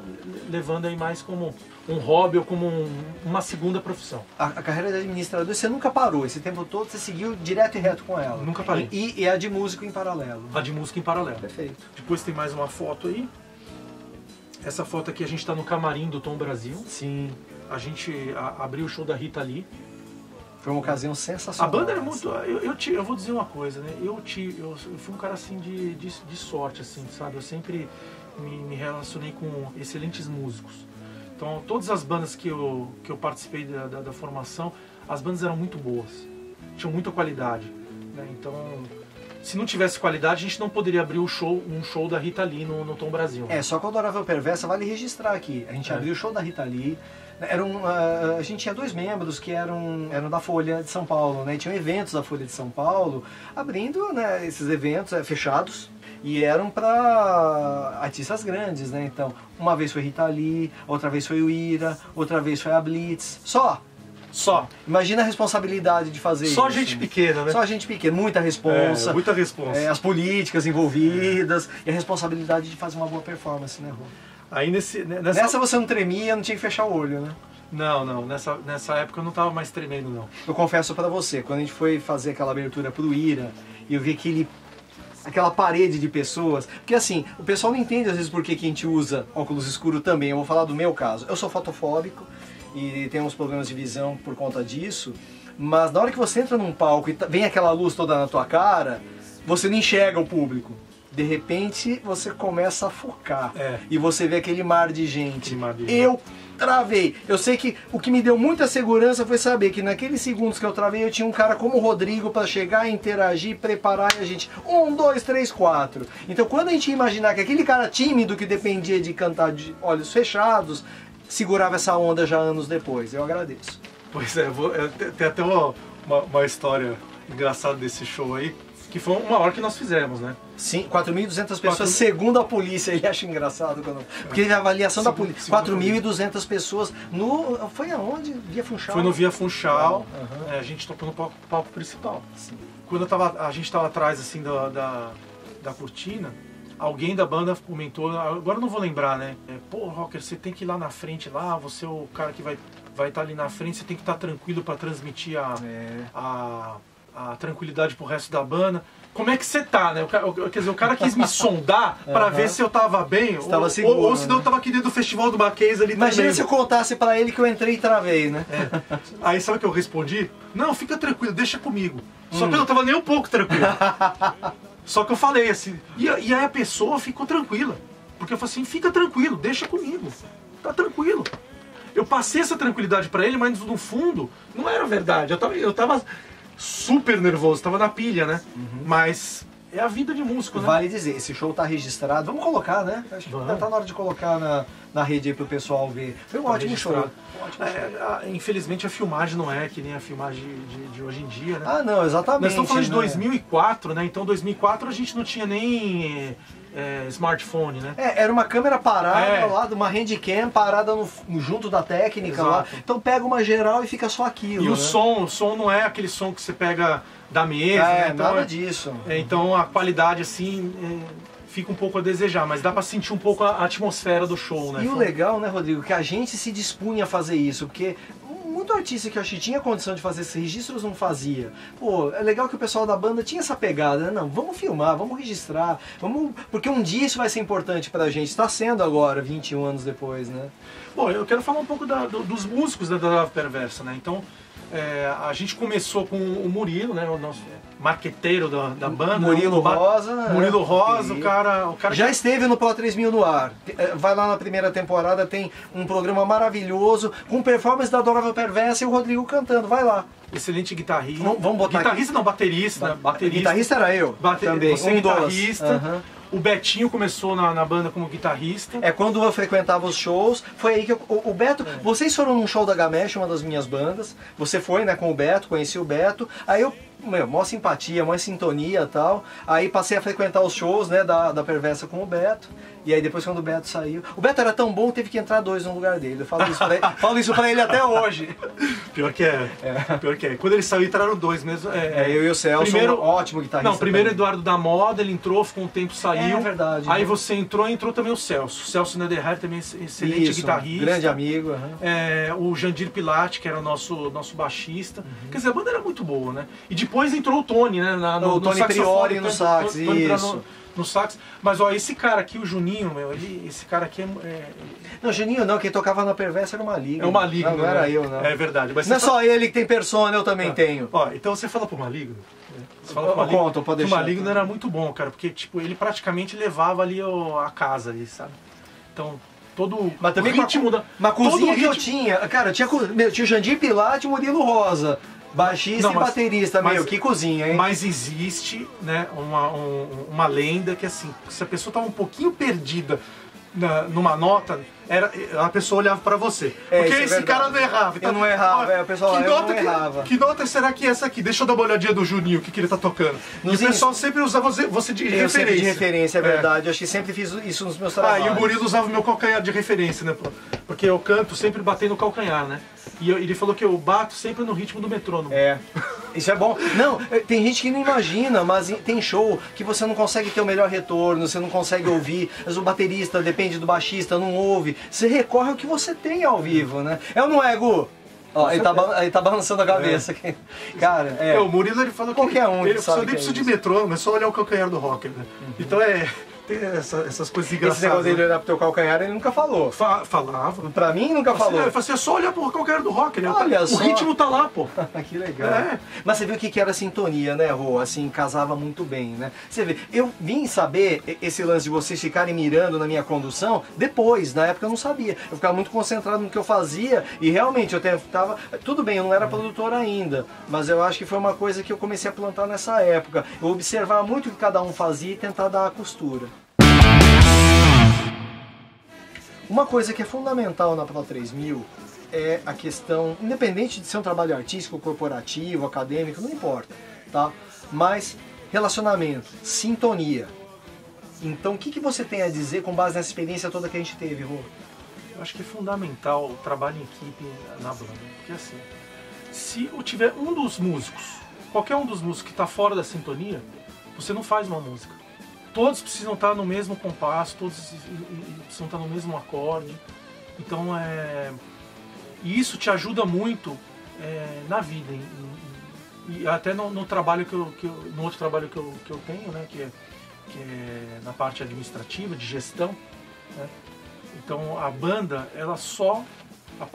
levando aí mais como um hobby ou como uma segunda profissão. A carreira de administrador, você nunca parou, esse tempo todo você seguiu direto e reto com ela? Nunca parei. E a de músico em paralelo? A de música em paralelo. Perfeito. Depois tem mais uma foto aí. Essa foto aqui a gente está no camarim do Tom Brasil. Sim. A gente abriu o show da Rita Lee. Foi uma ocasião sensacional. A banda era muito... Eu vou dizer uma coisa, né? Eu fui um cara assim de sorte, assim, sabe? Eu sempre me relacionei com excelentes músicos. Então, todas as bandas que eu participei da formação, as bandas eram muito boas. Tinham muita qualidade, né? Então, se não tivesse qualidade, a gente não poderia abrir um show da Rita Lee no Tom Brasil. Só com a Adorável Perversa, vale registrar aqui. A gente abriu o show da Rita Lee. A gente tinha 2 membros que eram da Folha de São Paulo, né? Tinham eventos da Folha de São Paulo, abrindo, né, esses eventos fechados, e eram para artistas grandes, né? Então, uma vez foi Rita Lee, outra vez foi o Ira, outra vez foi a Blitz. Só. Imagina a responsabilidade de fazer isso. Só gente pequena, né? Só gente pequena, muita responsa. Muita responsa. As políticas envolvidas, e a responsabilidade de fazer uma boa performance, né, Rô? Aí nessa você não tremia, não tinha que fechar o olho, né? Não, nessa época eu não tava mais tremendo, não. Eu confesso pra você, quando a gente foi fazer aquela abertura pro Ira, e eu vi aquela parede de pessoas, porque assim, o pessoal não entende às vezes por que a gente usa óculos escuros também. Eu vou falar do meu caso. Eu sou fotofóbico e tenho uns problemas de visão por conta disso, mas na hora que você entra num palco e vem aquela luz toda na tua cara, você não enxerga o público. De repente você começa a focar e você vê aquele mar de gente. Eu travei. Eu sei que o que me deu muita segurança foi saber que naqueles segundos que eu travei eu tinha um cara como o Rodrigo para chegar, interagir, preparar e a gente 1, 2, 3, 4. Então quando a gente imaginar que aquele cara tímido que dependia de cantar de olhos fechados, segurava essa onda já anos depois. Eu agradeço. Pois tem até uma história engraçada desse show aí. Que foi uma hora que nós fizemos, né? Sim, 4.200 pessoas, segundo a polícia. Ele acha engraçado porque a avaliação da polícia. 4.200 pessoas no... Foi aonde? Via Funchal? Foi no Via Funchal. A gente tocou no palco principal. Sim. Quando a gente estava atrás assim da cortina, alguém da banda comentou, agora eu não vou lembrar, né? Pô, Rocker, você tem que ir lá na frente, lá, você é o cara que vai estar ali na frente, você tem que estar tranquilo para transmitir a tranquilidade pro resto da banda. Como é que você tá, né? Quer dizer, o cara quis me sondar pra ver se eu tava bem, ou se não eu tava aqui dentro do Festival do Mackenzie ali. Imagina se eu contasse pra ele que eu entrei e travei, né? Aí sabe o que eu respondi? Não, fica tranquilo, deixa comigo. Só que eu não tava nem um pouco tranquilo. Só que eu falei assim, e aí a pessoa ficou tranquila. Porque eu falei assim, fica tranquilo, deixa comigo. Tá tranquilo. Eu passei essa tranquilidade pra ele, mas no fundo, não era verdade. Eu tava super nervoso, tava na pilha, né? Mas é a vida de músico, né? Vale dizer, esse show tá registrado. Vamos colocar, né? Acho que tá na hora de colocar na rede aí pro pessoal ver. Foi um ótimo show. Infelizmente a filmagem não é que nem a filmagem de hoje em dia, né? Ah, não, exatamente. Nós estamos falando de 2004, né? Então 2004 a gente não tinha nem smartphone, né? Era uma câmera parada lá, uma handcam parada junto da técnica. Exato. Lá. Então pega uma geral e fica só aquilo. E o som não é aquele som que você pega da mesa, né? Então, nada disso. Então a qualidade assim fica um pouco a desejar, mas dá pra sentir um pouco a atmosfera do show, né? E o legal, né, Rodrigo, que a gente se dispunha a fazer isso, porque muito artista que eu achei tinha condição de fazer esses registros não fazia. Pô, é legal que o pessoal da banda tinha essa pegada, né? Não, vamos filmar, vamos registrar, vamos... porque um dia isso vai ser importante pra gente. Está sendo agora, 21 anos depois, né? Bom, eu quero falar um pouco dos músicos da Lava Perversa, né? Então, a gente começou com o Murilo, né? O nosso marqueteiro da banda. Murilo Rosa. Murilo Rosa, E o cara já esteve no Pro 3000 no ar. Vai lá na primeira temporada, tem um programa maravilhoso, com performance da Lava Perversa e o Rodrigo cantando. Vai lá. Excelente guitarrista. Vamos botar guitarrista aqui. Não, baterista. Baterista. Guitarrista era eu. Também. Você é guitarrista. Uhum. O Betinho começou na banda como guitarrista. É quando eu frequentava os shows, foi aí que o Beto... Vocês foram num show da Gamesh, uma das minhas bandas. Você foi, né, com o Beto, conheci o Beto. Aí eu... maior simpatia, maior sintonia e tal. Aí passei a frequentar os shows, né, da Perversa com o Beto. E aí depois quando o Beto saiu... O Beto era tão bom, teve que entrar 2 no lugar dele. Eu falo isso pra ele até hoje. Pior que é. Pior que é. Quando ele saiu, entraram 2 mesmo. Eu e o Celso, primeiro, ótimo guitarrista. Não, primeiro também. Eduardo da Moda, ele entrou, ficou um tempo, saiu. É verdade. Aí né? você entrou também o Celso. O Celso Nederhard também excelente Isso, guitarrista. Grande amigo. Uhum. O Jandir Pilate, que era o nosso baixista. Quer dizer, a banda era muito boa, né? E depois entrou o Tony, né? O Tony Priori no sax, isso. No sax. Mas ó, esse cara aqui, o Juninho, esse cara aqui Não, Juninho não, quem tocava na Perversa era o Maligno. É o Maligno. Não era eu, não. É verdade. Mas não é só ele que tem persona, eu também tenho. Ó, então você fala pro Maligno. Você fala pro Maligno. Conta, pode deixar. O Maligno era muito bom, cara, porque tipo, ele praticamente levava ali a casa ali, sabe? Então, todo mas também o ritmo da... Uma cozinha que ritmo... eu tinha, cara, tinha o Jandir Pilate e o Murilo Rosa. Baixista e baterista, que cozinha, hein? Mas existe, né, uma lenda que assim, se a pessoa tava um pouquinho perdida numa nota, a pessoa olhava pra você. Porque esse cara não errava. Então, eu não errava, o pessoal não errava. Que nota será que é essa aqui? Deixa eu dar uma olhadinha do Juninho, o que ele tá tocando. E o pessoal sempre usava você de referência. Sempre de referência, é verdade. Eu acho que sempre fiz isso nos meus trabalhos. E o Murilo usava o meu calcanhar de referência, né? Porque eu canto sempre batendo no calcanhar, né? E ele falou que eu bato sempre no ritmo do metrônomo. Isso é bom. Não, tem gente que não imagina, mas tem show que você não consegue ter o melhor retorno, você não consegue ouvir. Mas o baterista depende do baixista, não ouve. Você recorre ao que você tem ao vivo, né? É ou não é, Gu? Ó, ele tá balançando a cabeça aqui. Cara, o Murilo, ele falou que qualquer um ele sabe nem precisa de metrônomo, é só olhar o calcanhar do rocker, né? Então tem essas coisas engraçadas. Esse negócio dele olhar pro teu calcanhar, ele nunca falou. Falava. Pra mim, nunca falou. Ele falou assim, é só olhar pro calcanhar do rocker. Olha só. O ritmo tá lá, pô. Que legal. Mas você viu o que era sintonia, né, Rô? Assim, casava muito bem, né? Você vê, eu vim saber esse lance de vocês ficarem mirando na minha condução depois, na época eu não sabia. Eu ficava muito concentrado no que eu fazia e realmente eu tava... Tudo bem, eu não era produtor ainda, mas eu acho que foi uma coisa que eu comecei a plantar nessa época. Eu observava muito o que cada um fazia e tentar dar a costura. Uma coisa que é fundamental na Pro 3000 é a questão, independente de ser um trabalho artístico, corporativo, acadêmico, não importa, tá? Mas relacionamento, sintonia. Então o que você tem a dizer com base nessa experiência toda que a gente teve, Rô? Eu acho que é fundamental o trabalho em equipe na banda, porque assim, se eu tiver um dos músicos, qualquer um dos músicos que está fora da sintonia, você não faz uma música. Todos precisam estar no mesmo compasso, todos precisam estar no mesmo acorde. Então, e isso te ajuda muito na vida. E até no trabalho no outro trabalho que eu tenho, né, que é na parte administrativa, de gestão. Né? Então, a banda,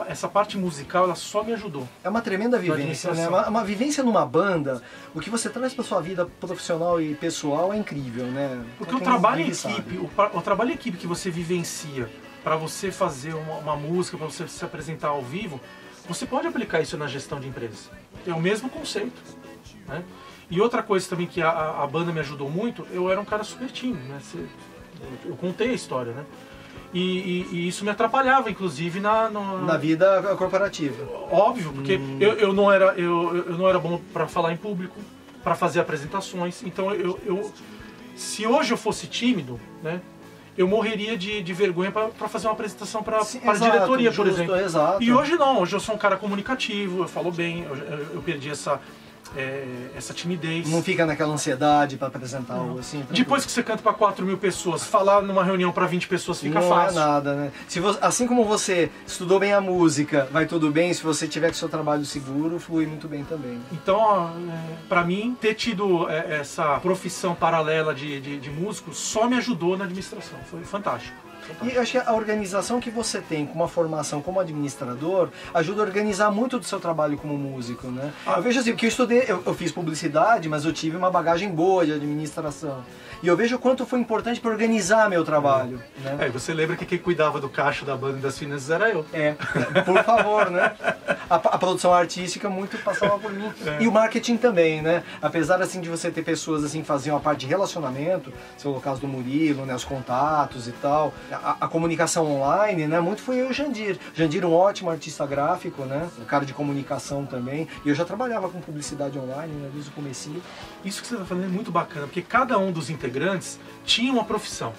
essa parte musical, ela só me ajudou. É uma tremenda vivência, né? Uma vivência numa banda, o que você traz para sua vida profissional e pessoal é incrível, né? Porque o trabalho em equipe, o trabalho em equipe que você vivencia para você fazer uma música, para você se apresentar ao vivo, você pode aplicar isso na gestão de empresas. É o mesmo conceito, né? E outra coisa também que a banda me ajudou muito, eu era um cara super tímido, né? Eu contei a história, né? E isso me atrapalhava, inclusive, na vida corporativa. Óbvio, porque eu não era bom para falar em público, para fazer apresentações. Então, se hoje eu fosse tímido, né, eu morreria de vergonha para fazer uma apresentação para a diretoria, por exemplo. Exato. E hoje não, hoje eu sou um cara comunicativo, eu falo bem, eu perdi essa timidez. Não fica naquela ansiedade para apresentar algo assim. Depois que você canta para 4.000 pessoas, falar numa reunião para 20 pessoas fica não fácil. Não é nada, né? Assim como você estudou bem a música, vai tudo bem, se você tiver com o seu trabalho seguro, flui muito bem também. Então, para mim, ter tido essa profissão paralela de músico só me ajudou na administração. Foi fantástico. E eu acho que a organização que você tem com uma formação como administrador ajuda a organizar muito do seu trabalho como músico, né? Eu vejo assim, porque eu estudei, eu fiz publicidade, mas eu tive uma bagagem boa de administração. E eu vejo o quanto foi importante para organizar meu trabalho, né? Você lembra que quem cuidava do caixa da banda e das finanças era eu. Por favor, né? A produção artística muito passava por mim. E o marketing também, né? Apesar assim de você ter pessoas assim que faziam a parte de relacionamento, se é o caso do Murilo, né? Os contatos e tal, a comunicação online, né? Muito foi eu e o Jandir. Jandir, um ótimo artista gráfico, né? Um cara de comunicação também. E eu já trabalhava com publicidade online, né? Desde o comecinho. Isso que você está falando é muito bacana, porque cada um dos integrantes tinha uma profissão.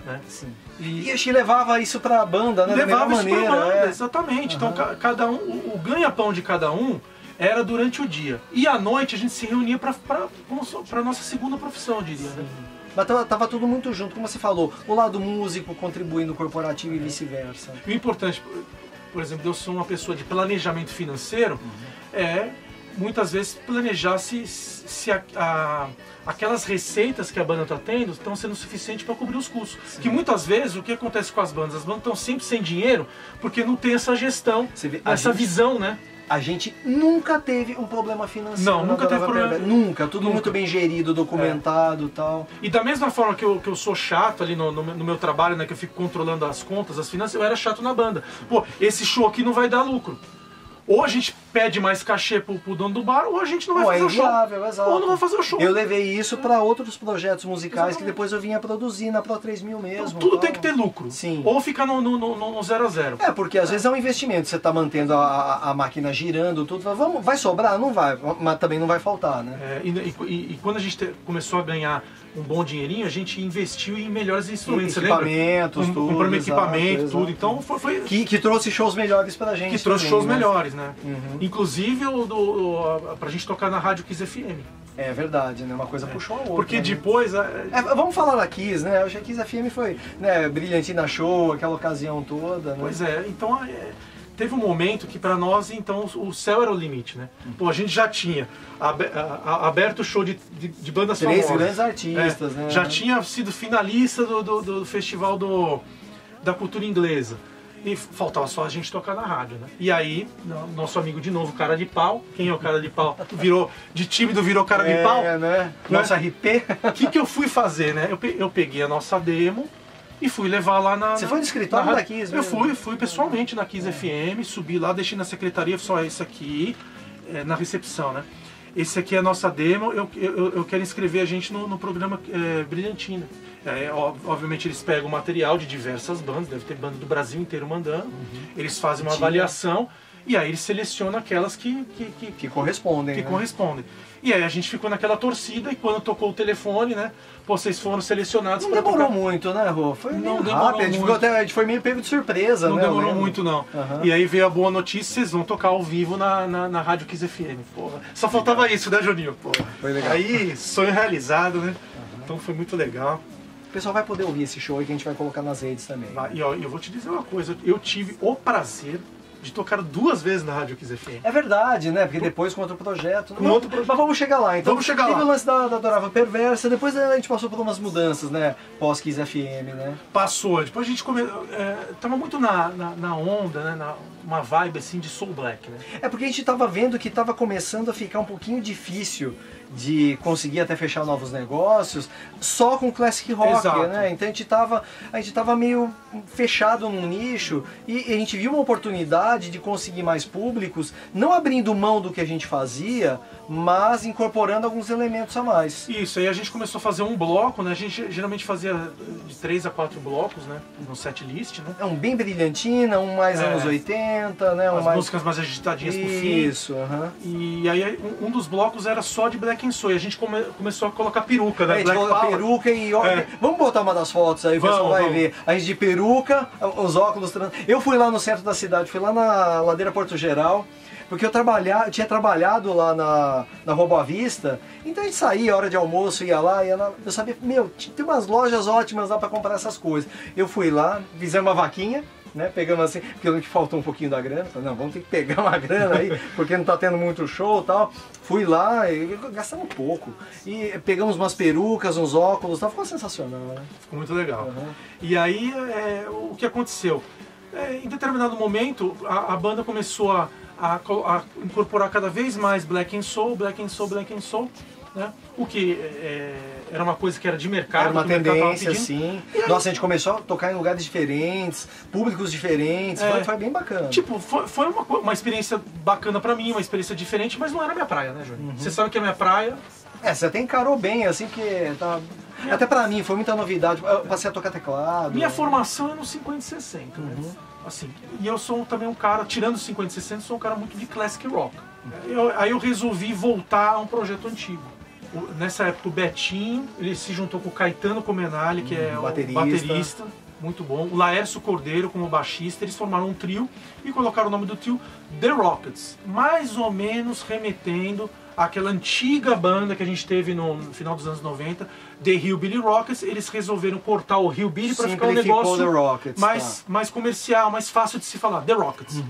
Né? Sim. E a gente levava isso pra banda, né? Levava isso pra banda, exatamente. Exatamente. Então cada um, o ganha-pão de cada um era durante o dia. E à noite a gente se reunia pra nossa segunda profissão, eu diria. Né? Mas tava tudo muito junto, como você falou, o lado músico contribuindo corporativo e vice-versa. O importante, por exemplo, eu sou uma pessoa de planejamento financeiro, muitas vezes planejar se aquelas receitas que a banda está tendo estão sendo suficientes para cobrir os custos. Sim. Que muitas vezes o que acontece com as bandas? As bandas estão sempre sem dinheiro porque não tem essa gestão, essa visão, né? A gente nunca teve um problema financeiro. Não, nunca teve problema. Nunca, tudo muito bem gerido, documentado e tal. E da mesma forma que eu sou chato ali no meu trabalho, né, que eu fico controlando as contas, as finanças, eu era chato na banda. Pô, esse show aqui não vai dar lucro. Ou a gente pede mais cachê pro dono do bar, ou a gente não vai fazer o show. Exato. Ou não vai fazer o show. Eu levei isso para outros projetos musicais que depois eu vinha produzir na Pro 3000 mesmo. Então, tudo tem que ter lucro. Sim. Ou ficar no 0 a 0. Porque às vezes é um investimento, você tá mantendo a máquina girando, tudo. Vai sobrar? Não vai, mas também não vai faltar, né? E quando a gente começou a ganhar um bom dinheirinho, a gente investiu em melhores instrumentos, equipamentos, tudo. Compramos equipamento, exato. Tudo. Então foi... Que trouxe shows melhores pra gente. Que trouxe shows né? melhores, né? Inclusive pra gente tocar na Rádio Kiss FM. É verdade, né? Uma coisa puxou a outra. Porque né? depois... vamos falar da Kiss, né? Acho que a Kiss FM foi, né, Brilhantina Show, aquela ocasião toda, né? Pois é, então teve um momento que pra nós, então, o céu era o limite, né? Pô, a gente já tinha aberto o show de bandas famosas. 3 grandes artistas, né? Já tinha sido finalista do festival da cultura inglesa. E faltava só a gente tocar na rádio, né? E aí, nosso amigo de novo, cara de pau. Quem é o cara de pau? De tímido virou cara de pau. Né? Nossa RP. O que eu fui fazer, né? Eu peguei a nossa demo e fui levar lá na... Você foi no escritório da Kiss? Eu fui pessoalmente na Kiss FM, subi lá, deixei na secretaria, só isso aqui, na recepção, né? Esse aqui é a nossa demo, eu quero inscrever a gente no programa Brilhantina. Obviamente eles pegam material de diversas bandas, deve ter banda do Brasil inteiro mandando, eles fazem uma avaliação e aí eles selecionam aquelas que correspondem. Correspondem. E aí a gente ficou naquela torcida e quando tocou o telefone, né, vocês foram selecionados. Não demorou muito, né, Rô? Foi meio rápido, a gente foi meio pego de surpresa, né? Não demorou muito, não. E aí veio a boa notícia, vocês vão tocar ao vivo na Rádio Kiss FM. Porra. Só faltava isso, né, Juninho? Porra. Foi legal. Aí, sonho realizado, né? Então foi muito legal. O pessoal vai poder ouvir esse show aí que a gente vai colocar nas redes também. E ó, eu vou te dizer uma coisa, eu tive o prazer de tocar 2 vezes na Rádio Kiss FM. É verdade, né? Porque depois com outro projeto... Mas vamos chegar lá, então. Vamos chegar lá. Teve o lance da Adorável Perversa, depois a gente passou por umas mudanças, né? Pós-Kiss FM, né? Passou, depois a gente tava muito na onda, né? Uma vibe assim de Soul Black, né? Porque a gente tava vendo que tava começando a ficar um pouquinho difícil de conseguir até fechar novos negócios só com classic rock. Exato. Né? Então a gente tava meio fechado num nicho e a gente viu uma oportunidade de conseguir mais públicos, não abrindo mão do que a gente fazia, mas incorporando alguns elementos a mais. Isso, aí a gente começou a fazer um bloco, né? A gente geralmente fazia de 3 a 4 blocos, né? No set list, né? Um bem Brilhantina, um mais anos 80, né? As músicas mais agitadinhas pro fim. Isso, E aí um dos blocos era só de black Black and Soul. E a gente começou a colocar peruca, né? A gente Black coloca Power. peruca e óculos. Vamos botar uma das fotos aí, o pessoal vai vamos. ver. A gente de peruca, os óculos. Eu fui lá no centro da cidade, fui lá na Ladeira Porto Geral, porque eu tinha trabalhado lá na Rua Boa Vista, então a gente saía, hora de almoço, ia lá, eu sabia, tem umas lojas ótimas lá para comprar essas coisas. Eu fui lá, fizemos uma vaquinha, né, pegamos assim, porque eu que faltou um pouquinho da grana, falei, não, vamos ter que pegar uma grana aí, porque não tá tendo muito show e tal. Fui lá e gastamos pouco. E pegamos umas perucas, uns óculos, tal, ficou sensacional, né? Ficou muito legal. E aí, o que aconteceu? Em determinado momento, a banda começou a incorporar cada vez mais Black and Soul, né? O que era uma coisa que era de mercado. Era uma que o mercado tava tendência, pedindo. sim. Nossa, a gente começou a tocar em lugares diferentes, públicos diferentes, foi bem bacana. Tipo, foi uma experiência bacana pra mim, uma experiência diferente, mas não era minha praia, né, Júnior? Você sabe que a minha praia... Você até encarou bem, assim, porque até pra mim foi muita novidade. Eu passei a tocar teclado. Minha formação é no 50 e 60, né? Assim, e eu sou também um cara, tirando os 50 e 60, sou um cara muito de classic rock. Aí eu resolvi voltar a um projeto antigo. Nessa época o Betinho, ele se juntou com o Caetano Comenali, que é o baterista, muito bom. O Laércio Cordeiro como baixista, eles formaram um trio e colocaram o nome do trio The Rockets, mais ou menos remetendo àquela antiga banda que a gente teve no final dos anos 90, The Hillbilly Rockets. Eles resolveram cortar o Hillbilly para ficar um negócio The Rockets, mais comercial, mais fácil de se falar, The Rockets.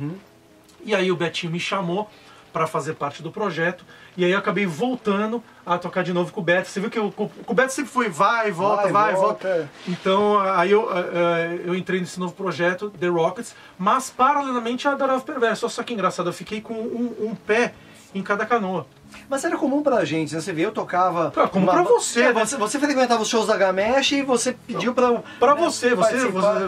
E aí o Betinho me chamou para fazer parte do projeto, e aí eu acabei voltando a tocar de novo com o Beto. Você viu que o Beto sempre foi vai, volta. Então aí eu entrei nesse novo projeto, The Rockets, mas paralelamente a Adorável Perverso. Só que engraçado, eu fiquei com um pé em cada canoa. Mas era comum pra gente, né? Você vê, eu tocava... Como pra você, né? Você frequentava os shows da Gamesh e você pediu pra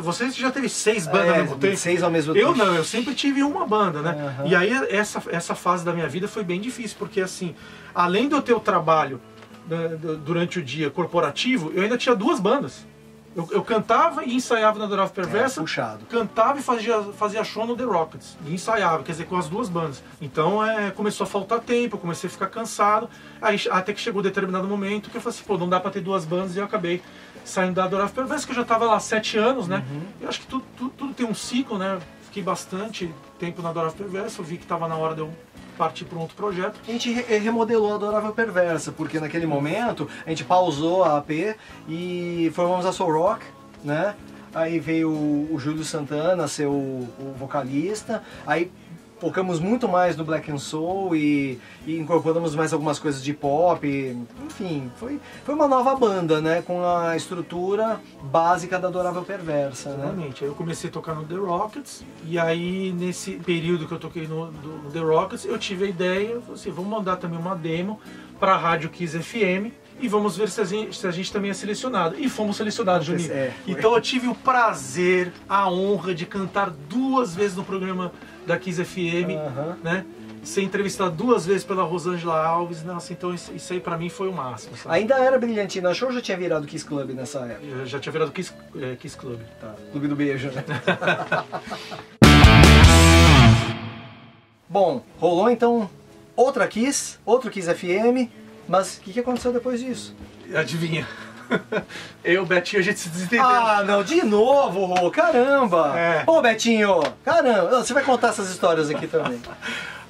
você já teve 6 bandas ao mesmo tempo. 6 ao mesmo tempo. Eu não, eu sempre tive uma banda, né? E aí essa fase da minha vida foi bem difícil, porque assim, além de eu ter o trabalho durante o dia corporativo, eu ainda tinha 2 bandas. Eu cantava e ensaiava na Adorável Perversa, puxado. Cantava e fazia show no The Rockets, e ensaiava, quer dizer, com as 2 bandas. Então começou a faltar tempo, eu comecei a ficar cansado, aí, até que chegou um determinado momento que eu falei assim, pô, não dá pra ter 2 bandas, e eu acabei saindo da Adorável Perversa, que eu já tava lá 7 anos, né? Eu acho que tudo tem um ciclo, né? Fiquei bastante tempo na Adorável Perversa, eu vi que tava na hora de eu partir para um outro projeto. A gente remodelou a Adorável Perversa, porque naquele momento a gente pausou a AP e formamos a Soul Rock, né? Aí veio o Júlio Santana ser o vocalista, aí focamos muito mais no Black and Soul e incorporamos mais algumas coisas de pop, enfim, foi uma nova banda, né, com a estrutura básica da Adorável Perversa, exatamente. Aí eu comecei a tocar no The Rockets, e aí nesse período que eu toquei no The Rockets, eu tive a ideia, eu falei assim, vamos mandar também uma demo para a Rádio Kiss FM, e vamos ver se a gente também é selecionado. E fomos selecionados, Juninho. Então eu tive o prazer, a honra de cantar 2 vezes no programa da Kiss FM, né? Ser entrevistado 2 vezes pela Rosângela Alves. Nossa, então isso aí pra mim foi o máximo, sabe? Ainda era Brilhantina Show ou já tinha virado Kiss Club nessa época? Eu já tinha virado Kiss Club. Tá. Clube do Beijo, né? Bom, rolou então outra Kiss, outro Kiss FM, mas o que aconteceu depois disso? Adivinha? Eu e o Betinho, a gente se desentendeu. Ah, não, de novo, Rô, caramba! Ô, Betinho, caramba, você vai contar essas histórias aqui também.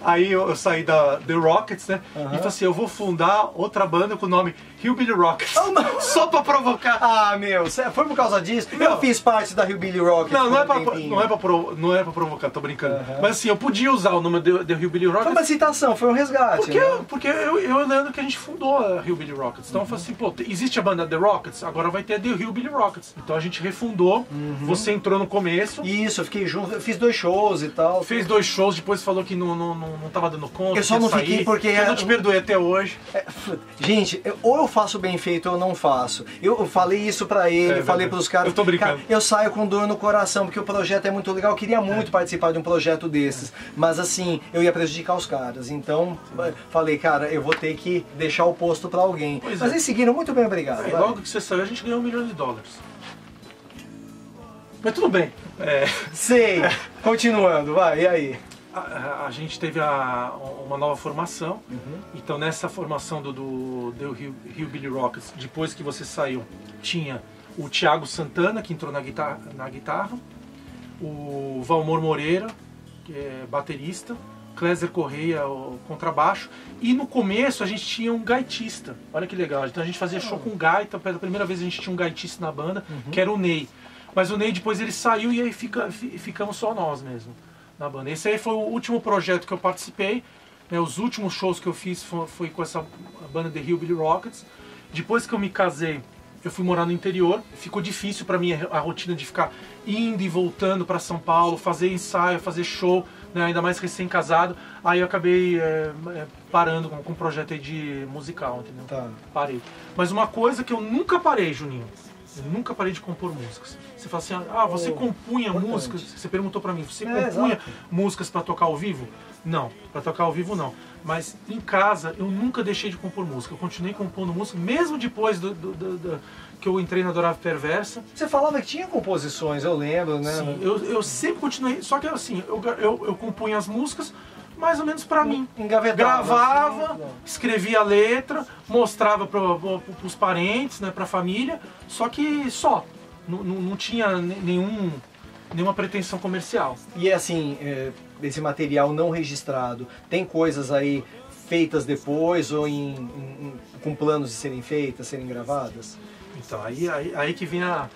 Aí eu saí da The Rockets, né? E falei assim, eu vou fundar outra banda com o nome Hillbilly Rockets. Só pra provocar. Ah, meu, foi por causa disso? Não. Eu fiz parte da Hillbilly Rockets. Não é pra provocar, tô brincando. Mas assim, eu podia usar o nome The Hillbilly Rockets. Foi uma citação, foi um resgate. Porque eu e o Leandro que a gente fundou a Hillbilly Rockets. Então eu falei assim, pô, existe a banda The Rockets, agora vai ter The Hillbilly Rockets. Então a gente refundou, você entrou no começo. Isso, eu fiquei junto, eu fiz 2 shows e tal. Fez 2 shows, depois falou que não tava dando conta. Eu só não fiquei porque... Eu não te perdoei até hoje. Gente, ou eu faço bem feito ou eu não faço. Eu falei isso pra ele, falei pros caras. Eu tô brincando. Cara, eu saio com dor no coração, porque o projeto é muito legal. Eu queria muito participar de um projeto desses. Mas assim, eu ia prejudicar os caras. Então, falei, cara, eu vou ter que deixar o posto pra alguém. Mas eles seguiram muito bem, obrigado. Logo que você saiu, a gente ganhou $1 milhão. Mas tudo bem. Sei. Continuando, vai, e aí? a gente teve uma nova formação. Então nessa formação do Hillbilly Rockets, depois que você saiu, tinha o Thiago Santana, que entrou na guitarra, o Valmor Moreira, que é baterista, Cléser Correia, o contrabaixo, e no começo a gente tinha um gaitista. Olha que legal, então a gente fazia show com gaita. Pela primeira vez a gente tinha um gaitista na banda, que era o Ney. Mas o Ney depois ele saiu e aí ficamos só nós mesmo na banda. Esse aí foi o último projeto que eu participei, né? Os últimos shows que eu fiz foi com essa banda The Hillbilly Rockets. Depois que eu me casei, eu fui morar no interior. Ficou difícil para mim a rotina de ficar indo e voltando para São Paulo, fazer ensaio, fazer show, né? Ainda mais recém-casado. Aí eu acabei parando com um projeto aí de musical, entendeu? Tá. Parei. Mas uma coisa que eu nunca parei, Juninho, eu nunca parei de compor músicas. Você fala assim, você compunha músicas? Você perguntou pra mim, você compunha músicas pra tocar ao vivo? Não, pra tocar ao vivo não. Mas em casa eu nunca deixei de compor música. Eu continuei compondo música, mesmo depois que eu entrei na Adorável Perversa. Você falava que tinha composições, eu lembro, né? Sim, eu sempre continuei, só que assim, eu compunha as músicas mais ou menos pra mim. Engavetava. Gravava, Assim, escrevia a letra, mostrava pros parentes, né, pra família, só que só. Não tinha nenhuma pretensão comercial. E assim, esse material não registrado, tem coisas aí feitas depois ou com planos de serem feitas, serem gravadas? Então, aí que vem a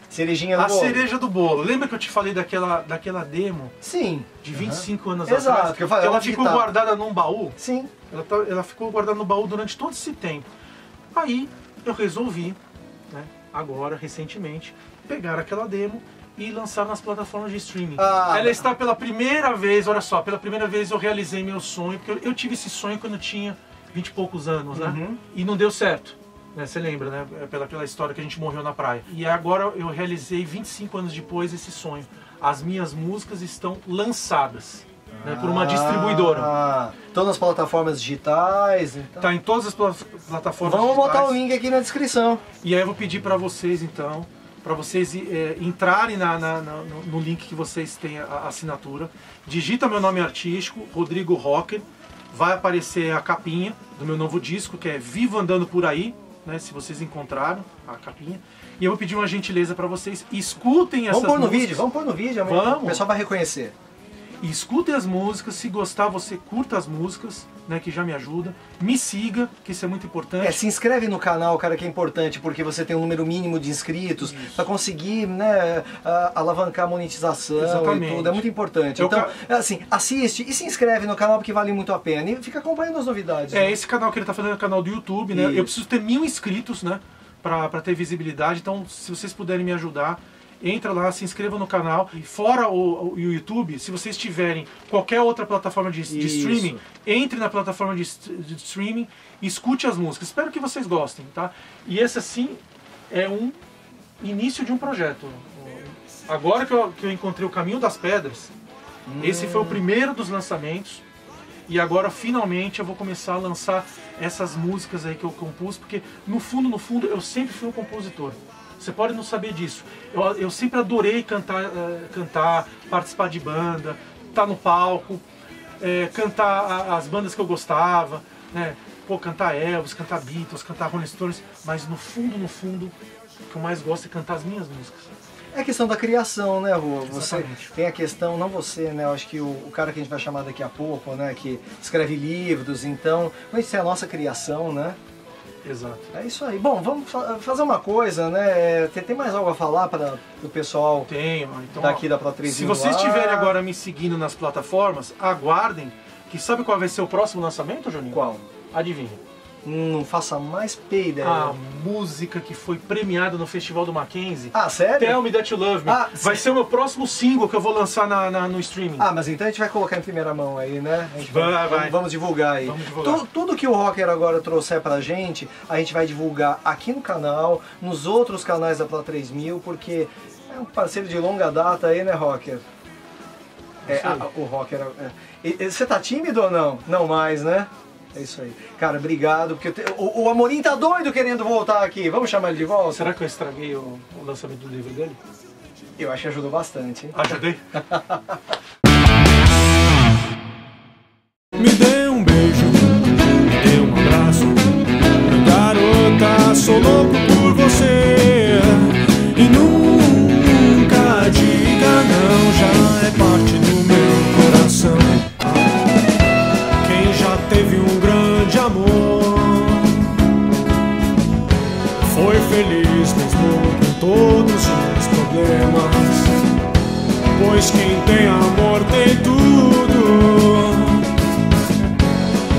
cerejinha do bolo. Cereja do bolo. Lembra que eu te falei daquela demo? Sim. De 25 anos Exato, atrás? que eu falei, ela onde ficou tá? guardada num baú? Sim. Ela ficou guardada no baú durante todo esse tempo. Aí eu resolvi, né, agora, recentemente, pegar aquela demo e lançar nas plataformas de streaming. Ela está pela primeira vez, olha só, pela primeira vez eu realizei meu sonho, porque eu tive esse sonho quando eu tinha 20 e poucos anos, né? E não deu certo. Né, você lembra, né? Pela história que a gente morreu na praia. E agora eu realizei 25 anos depois esse sonho. As minhas músicas estão lançadas, né, por uma distribuidora. Estão nas plataformas digitais? Então. Tá em todas as plataformas Vamos digitais. botar o link aqui na descrição. E aí eu vou pedir para vocês, então, para vocês entrarem no link que vocês têm a assinatura. Digita meu nome artístico, Rodrigo Rocker. Vai aparecer a capinha do meu novo disco, que é Vivo Andando Por Aí. Né, se vocês encontraram a capinha. E eu vou pedir uma gentileza para vocês, escutem essas músicas. Vamos pôr no vídeo, vamos. O pessoal vai reconhecer. E escutem as músicas, se gostar você curta as músicas, né, que já me ajuda. Me siga, que isso é muito importante. Se inscreve no canal, cara, que é importante, porque você tem um número mínimo de inscritos para conseguir, né, alavancar a monetização. Exatamente. E tudo, é muito importante. Então, assim, assiste e se inscreve no canal porque vale muito a pena. E fica acompanhando as novidades. Né? Esse canal que ele tá fazendo é o canal do YouTube, né? Isso. Eu preciso ter 1000 inscritos, né, para ter visibilidade. Então, se vocês puderem me ajudar, entra lá, se inscreva no canal. E fora o YouTube, se vocês tiverem qualquer outra plataforma de streaming, entre na plataforma de streaming e escute as músicas. Espero que vocês gostem, tá? E esse, assim, é um início de um projeto. Agora que eu encontrei o Caminho das Pedras, esse foi o primeiro dos lançamentos. E agora, finalmente, eu vou começar a lançar essas músicas aí que eu compus, porque, no fundo, eu sempre fui um compositor. Você pode não saber disso. Eu sempre adorei cantar, participar de banda, estar no palco, cantar as bandas que eu gostava, né? Pô, cantar Elvis, cantar Beatles, cantar Rolling Stones, mas no fundo, o que eu mais gosto é cantar as minhas músicas. É a questão da criação, né, Rô? Você Exatamente. tem a questão, não você, né? Eu acho que o cara que a gente vai chamar daqui a pouco, né? Que escreve livros, então, isso é a nossa criação, né? Exato. É isso aí. Bom, vamos fazer uma coisa, né? Tem mais algo a falar para o pessoal então, daqui da Pro 3 Se vocês estiverem agora me seguindo nas plataformas, aguardem, que sabe qual vai ser o próximo lançamento, Juninho? Qual? Adivinha. Não faça mais ideia. A música que foi premiada no Festival do Mackenzie. Sério? Tell Me That You Love Me. Vai ser o meu próximo single que eu vou lançar no streaming. Mas então a gente vai colocar em primeira mão aí, né? A gente vai. Vamos divulgar aí. Vamos divulgar. Tudo que o Rocker agora trouxer pra gente, a gente vai divulgar aqui no canal, nos outros canais da Pro 3000, porque é um parceiro de longa data aí, né, Rocker? O Rocker... Você tá tímido ou não? Não mais, né? É isso aí. Cara, obrigado, porque o Amorim tá doido querendo voltar aqui. Vamos chamar ele de volta? Será que eu estraguei o lançamento do livro dele? Eu acho que ajudou bastante, hein? Ajudei? pois quem tem amor tem tudo.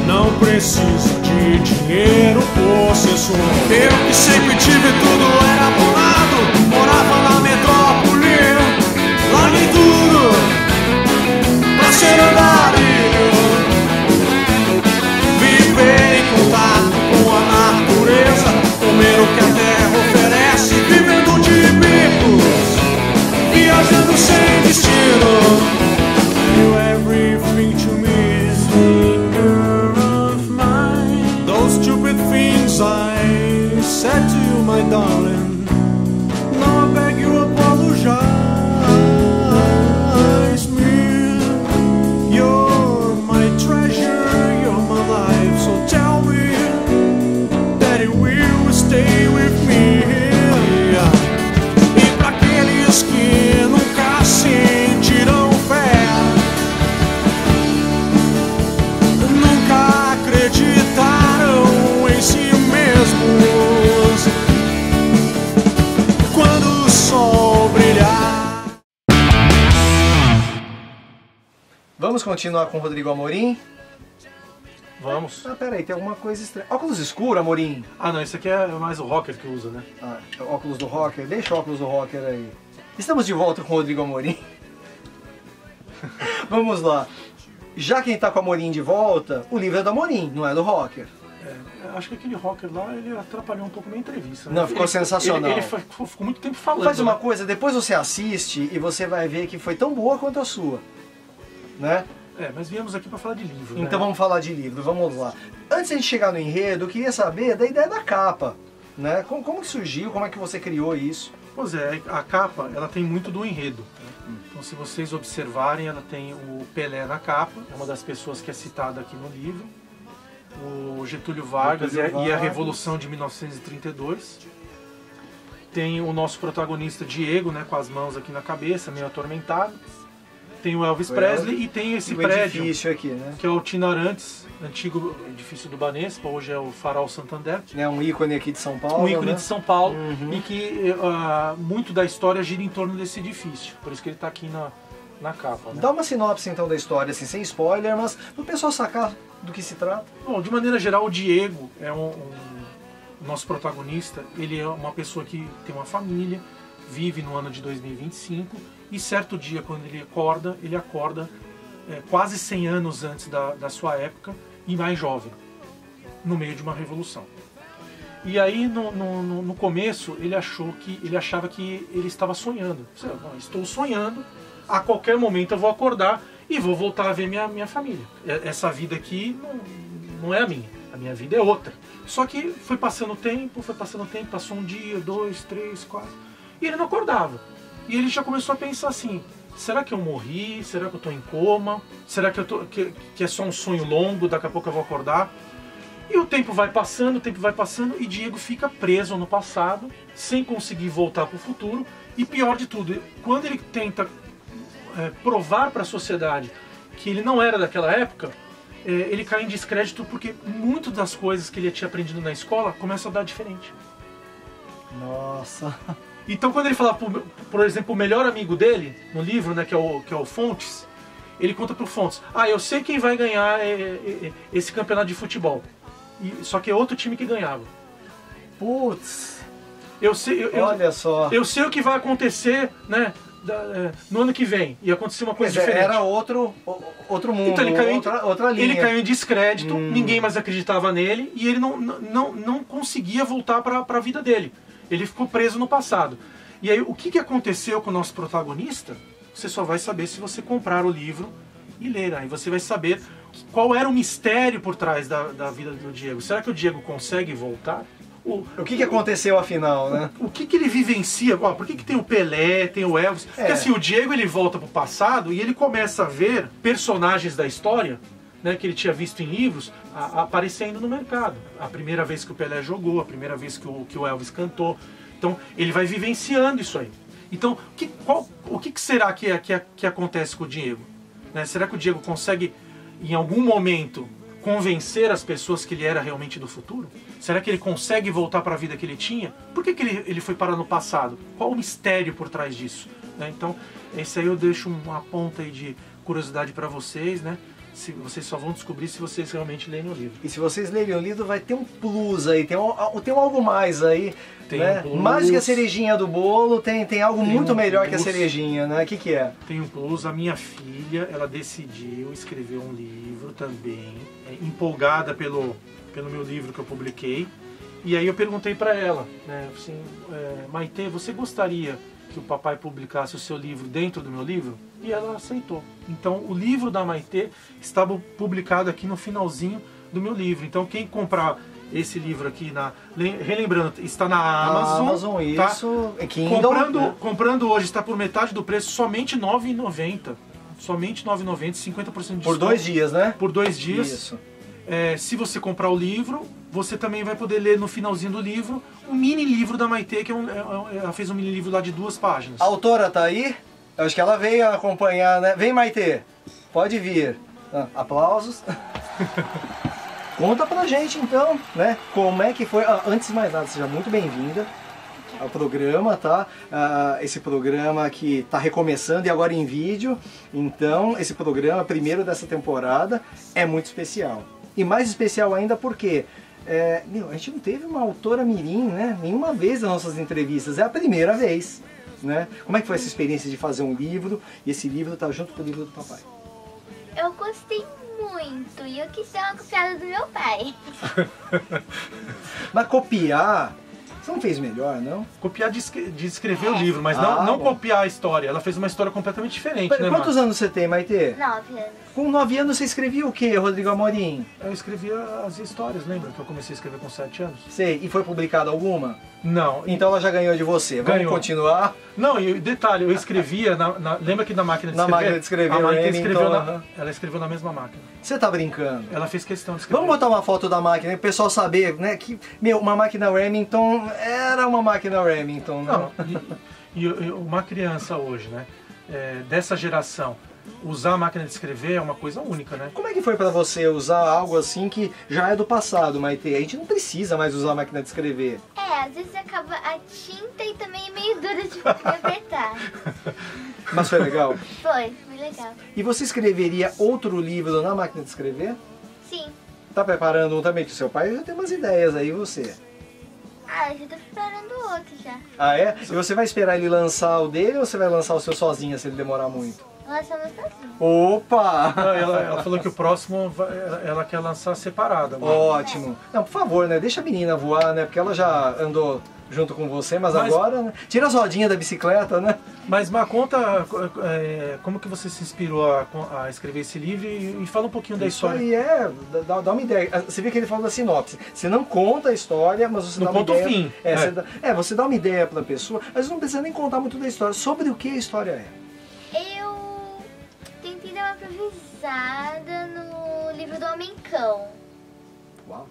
Não preciso de dinheiro possessor. Eu que sempre tive tudo, era bolado, morava na metrópole, larguei tudo pra ser andarilho. Viver em contato com a natureza, comer o que a terra oferece, vivendo de bicos, viajando sem destino. You everything to me, sweet girl of mine. Those stupid things I said to you, my darling. Now I beg you apologize me. You're my treasure, you're my life. So tell me that it will stay with me. E pra aqueles que nunca sentiram fé, nunca acreditaram em si mesmos, quando o sol brilhar. Vamos continuar com o Rodrigo Amorim? Vamos. Ah, peraí, tem alguma coisa estranha. Óculos escuro, Amorim? Ah, não, esse aqui é mais o rocker que usa, né? Ah, óculos do rocker? Deixa o óculos do rocker aí. Estamos de volta com o Rodrigo Amorim. Vamos lá. Já quem tá com o Amorim de volta, o livro é do Amorim, não é do rocker. Acho que aquele rocker lá, ele atrapalhou um pouco minha entrevista. Né? Não, ficou sensacional. Ele ficou muito tempo falando. Faz uma né? coisa, depois você assiste e você vai ver que foi tão boa quanto a sua, né? Mas viemos aqui para falar de livro. Então né? vamos falar de livro, vamos lá. Antes de a gente chegar no enredo, eu queria saber da ideia da capa, né? Como que surgiu, como é que você criou isso? Pois é, a capa, ela tem muito do enredo. Né? Então, se vocês observarem, ela tem o Pelé na capa, é uma das pessoas que é citada aqui no livro. O Getúlio Vargas, e a Revolução de 1932. Tem o nosso protagonista Diego, né, com as mãos aqui na cabeça, meio atormentado. Tem o Elvis Presley e tem esse prédio edifício aqui, né? que é o Tino Arantes, antigo edifício do Banespa, hoje é o Farol Santander. É um ícone aqui de São Paulo. Um ícone né? de São Paulo, Uhum. e que muito da história gira em torno desse edifício. Por isso que ele está aqui na capa. Né? Dá uma sinopse então da história, assim, sem spoiler, mas para o pessoal sacar do que se trata. Bom, de maneira geral, o Diego é o nosso protagonista. Ele é uma pessoa que tem uma família, vive no ano de 2025, e certo dia, quando ele acorda quase 100 anos antes da sua época e mais jovem, no meio de uma revolução. E aí, no começo, ele achava que ele estava sonhando. Estou sonhando, a qualquer momento eu vou acordar e vou voltar a ver minha família. Essa vida aqui não é a minha vida é outra. Só que foi passando o tempo, passou um dia, 2, 3, 4, e ele não acordava. E ele já começou a pensar assim, será que eu morri? Será que eu estou em coma? Será que é só um sonho longo, daqui a pouco eu vou acordar? E o tempo vai passando, e Diego fica preso no passado, sem conseguir voltar para o futuro. E pior de tudo, quando ele tenta provar para a sociedade que ele não era daquela época, ele cai em descrédito porque muitas das coisas que ele tinha aprendido na escola começam a dar diferente. Nossa. Então quando ele fala, por exemplo, o melhor amigo dele, no livro, né, que é o Fontes, ele conta pro Fontes, eu sei quem vai ganhar esse campeonato de futebol. Só que é outro time que ganhava. Putz. Olha só. Eu sei o que vai acontecer, né, no ano que vem. E aconteceu uma coisa diferente. Era outro mundo, então, outra linha. Ele caiu em descrédito, ninguém mais acreditava nele, e ele não conseguia voltar para a vida dele. Ele ficou preso no passado. E aí, o que aconteceu com o nosso protagonista? Você só vai saber se você comprar o livro e ler. Aí você vai saber qual era o mistério por trás da vida do Diego. Será que o Diego consegue voltar? O que aconteceu afinal, né? O que ele vivencia? Por que tem o Pelé, tem o Elvis? Porque assim, o Diego ele volta pro passado e ele começa a ver personagens da história, né, que ele tinha visto em livros, aparecendo no mercado. A primeira vez que o Pelé jogou, a primeira vez que o Elvis cantou. Então ele vai vivenciando isso aí. Então o que será que acontece com o Diego? Né? Será que o Diego consegue, em algum momento, convencer as pessoas que ele era realmente do futuro? Será que ele consegue voltar para a vida que ele tinha? Por que ele foi parar no passado? Qual o mistério por trás disso? né? Então, esse aí eu deixo uma ponta aí de curiosidade para vocês, né? Se vocês só vão descobrir se vocês realmente lerem o livro. E se vocês lerem o livro, vai ter um plus aí, tem um algo mais aí, Tem né? um plus. Mais do que a cerejinha do bolo, tem algo Tem muito um melhor que a plus. cerejinha, né? O que é? Tem um plus, a minha filha, ela decidiu escrever um livro também, empolgada pelo meu livro que eu publiquei. E aí eu perguntei para ela, né, assim, Maitê, você gostaria que o papai publicasse o seu livro dentro do meu livro? E ela aceitou. Então o livro da Maitê estava publicado aqui no finalzinho do meu livro. Então quem comprar esse livro aqui, relembrando, está na Amazon. Amazon, tá? isso. Kindle, Comprando hoje está por metade do preço, somente R$ 9,90. Somente R$ 9,90, 50% de desconto. Por 2 dias, né? Por 2 dias. Isso. Se você comprar o livro, você também vai poder ler no finalzinho do livro um mini livro da Maitê, que ela fez um mini livro lá de 2 páginas. A autora tá aí? Eu acho que ela veio acompanhar, né? Vem, Maitê, pode vir. Aplausos. Conta pra gente então, né? Como é que foi? Antes de mais nada, seja muito bem-vinda ao programa, tá? Esse programa que tá recomeçando e agora em vídeo. Então, esse programa, primeiro dessa temporada, é muito especial. E mais especial ainda porque a gente não teve uma autora mirim, né? Nenhuma vez nas nossas entrevistas. É a primeira vez, né? Como é que foi essa experiência de fazer um livro e esse livro tá junto com o livro do papai? Eu gostei muito e eu quis ser uma copiada do meu pai. Mas copiar, você não fez melhor, não? Copiar de escrever o livro, mas não bom. copiar a história. Ela fez uma história completamente diferente, né, Quantos Marcos? anos você tem, Maitê? 9 anos. Com 9 anos você escrevia o quê, Rodrigo Amorim? Eu escrevia as histórias, lembra? Que eu comecei a escrever com 7 anos? Sei, e foi publicada alguma? Não. Então ela já ganhou de você. Vamos Ganhou. continuar? Não, e detalhe, eu escrevia, lembra que na máquina de Na escrever? máquina de escrever, a Maitê Remington, escreveu aham. ela escreveu na mesma máquina. Você tá brincando? Ela fez questão de escrever. Vamos botar uma foto da máquina, para o pessoal saber, né, que, uma máquina Remington era uma máquina Remington, né? Não, e uma criança hoje, né, dessa geração, usar a máquina de escrever é uma coisa única, né? Como é que foi pra você usar algo assim que já é do passado, Maitê? A gente não precisa mais usar a máquina de escrever. Às vezes acaba a tinta e também é meio dura de apertar. Mas foi legal? Foi legal. E você escreveria outro livro na máquina de escrever? Sim. Tá preparando um também? Que o seu pai já tem umas ideias aí, você. Eu já tô preparando outro já. Ah, é? E você vai esperar ele lançar o dele ou você vai lançar o seu sozinha se ele demorar muito? Lançamos sozinho. Opa! Não, ela falou que o próximo ela quer lançar separado. Agora. Ótimo. Não, por favor, né? Deixa a menina voar, né? Porque ela já andou junto com você, mas agora, né? Tira as rodinhas da bicicleta, né? Mas, Má, conta como que você se inspirou a escrever esse livro e fala um pouquinho da Isso história. aí dá uma ideia. Você vê que ele fala da sinopse. Você não conta a história, mas você No dá uma ponto ideia. fim. Você dá uma ideia pra pessoa, mas não precisa nem contar muito da história. Sobre o que a história é. Eu tentei dar uma improvisada no livro do Homem-Cão. Uau.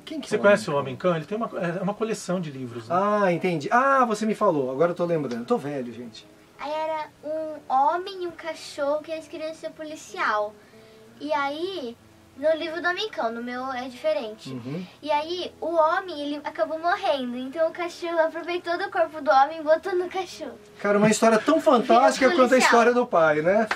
Quem que Você é conhece o Homem-Cão? Ele tem uma coleção de livros. Né? Ah, entendi. Você me falou. Agora eu tô lembrando. Eu tô velho, gente. Aí era um homem e um cachorro que eles queriam ser policial. E aí, no livro do Homem-Cão, no meu é diferente. Uhum. E aí, o homem, ele acabou morrendo. Então o cachorro aproveitou do corpo do homem e botou no cachorro. Cara, uma história tão fantástica quanto a policial. história do pai, né?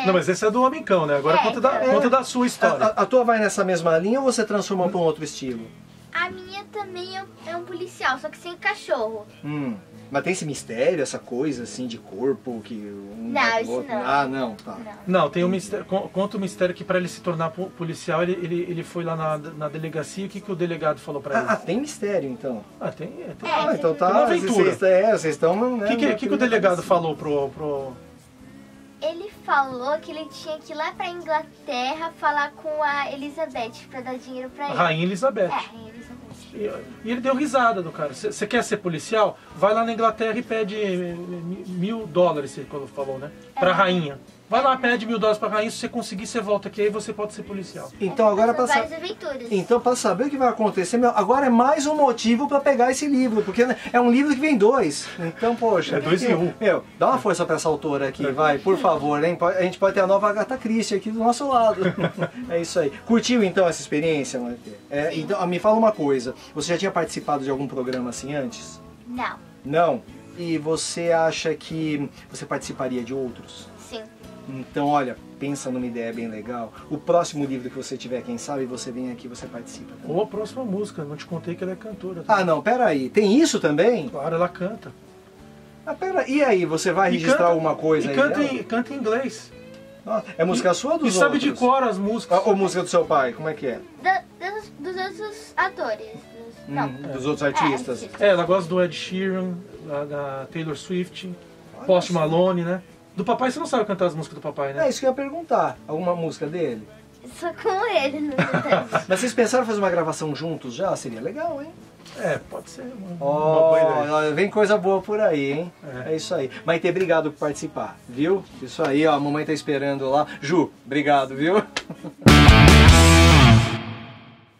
Não, mas esse é do Homem-Cão, né? Agora conta da sua história. A tua vai nessa mesma linha ou você transformou pra um outro estilo? A minha também é um policial, só que sem cachorro. Mas tem esse mistério, essa coisa assim de corpo que um Não, vai pro isso outro? não. Ah, não, tá. Não, tem um mistério. Conta o mistério que para ele se tornar policial, ele foi lá na delegacia. O que o delegado falou para ele? Tem mistério então. Tem. Então tá. Tem uma aventura. Vocês estão. O que o delegado falou pro... Ele falou que ele tinha que ir lá pra Inglaterra falar com a Elizabeth pra dar dinheiro pra ele. Rainha Elizabeth. Rainha Elizabeth. E ele deu risada do cara. Você quer ser policial? Vai lá na Inglaterra e pede $1.000, ele falou, né? Pra rainha. Vai lá, pede $1.000 pra rainha, se você conseguir, você volta aqui, aí você pode ser policial. Então agora São pra várias aventuras. Então, para saber o que vai acontecer, agora é mais um motivo para pegar esse livro, porque é um livro que vem 2. Então, poxa. É 2 em 1. Dá uma força para essa autora aqui, vai, por favor, hein? A gente pode ter a nova Agatha Christie aqui do nosso lado. É isso aí. Curtiu então essa experiência, Maitê? Então, me fala uma coisa. Você já tinha participado de algum programa assim antes? Não. Não? E você acha que você participaria de outros? Sim. Então, olha, pensa numa ideia bem legal. O próximo livro que você tiver, quem sabe, você vem aqui e você participa. Também. Ou a próxima música, não te contei que ela é cantora. Ah, não, peraí. Tem isso também? Claro, ela canta. Ah, peraí. E aí, você vai registrar alguma coisa aí? Canta em inglês. Ah, é música sua ou dos outros? E sabe outros? de cor as músicas. Ou música do seu pai, como é que é? Dos outros atores. Dos outros artistas. Ela gosta do Ed Sheeran, da Taylor Swift, Post Malone, né? Do papai você não sabe cantar as músicas do papai, né? É isso que eu ia perguntar. Alguma música dele? Só com ele, não Mas vocês pensaram em fazer uma gravação juntos já? Seria legal, hein? Pode ser uma boa ideia. Ó, vem coisa boa por aí, hein? É isso aí. Maite, obrigado por participar, viu? Isso aí, ó, a mamãe tá esperando lá. Ju, obrigado, viu?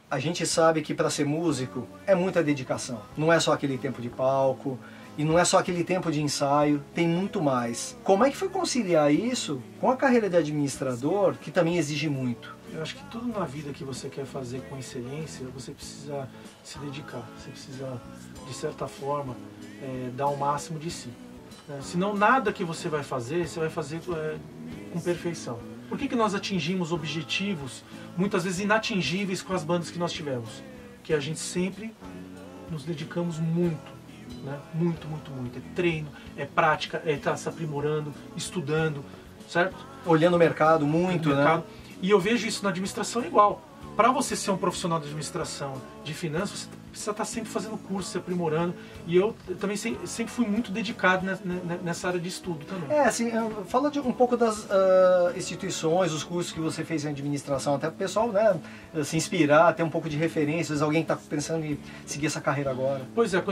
A gente sabe que para ser músico é muita dedicação. Não é só aquele tempo de palco e não é só aquele tempo de ensaio, tem muito mais. Como é que foi conciliar isso com a carreira de administrador, que também exige muito? Eu acho que tudo na vida que você quer fazer com excelência, você precisa se dedicar, você precisa, de certa forma, dar o máximo de si. Senão nada que você vai fazer com perfeição. Por que nós atingimos objetivos, muitas vezes inatingíveis, com as bandas que nós tivemos? Porque a gente sempre nos dedicamos muito, né? Muito. É treino, é prática, é estar se aprimorando, estudando, certo? Olhando o mercado muito, né? E eu vejo isso na administração igual. Para você ser um profissional de administração, de finanças, você precisa estar sempre fazendo curso, se aprimorando. E eu também sempre fui muito dedicado nessa área de estudo também. Assim, fala um pouco das instituições, os cursos que você fez em administração, até para o pessoal, né, se inspirar, ter um pouco de referências, alguém que está pensando em seguir essa carreira agora. Pois é,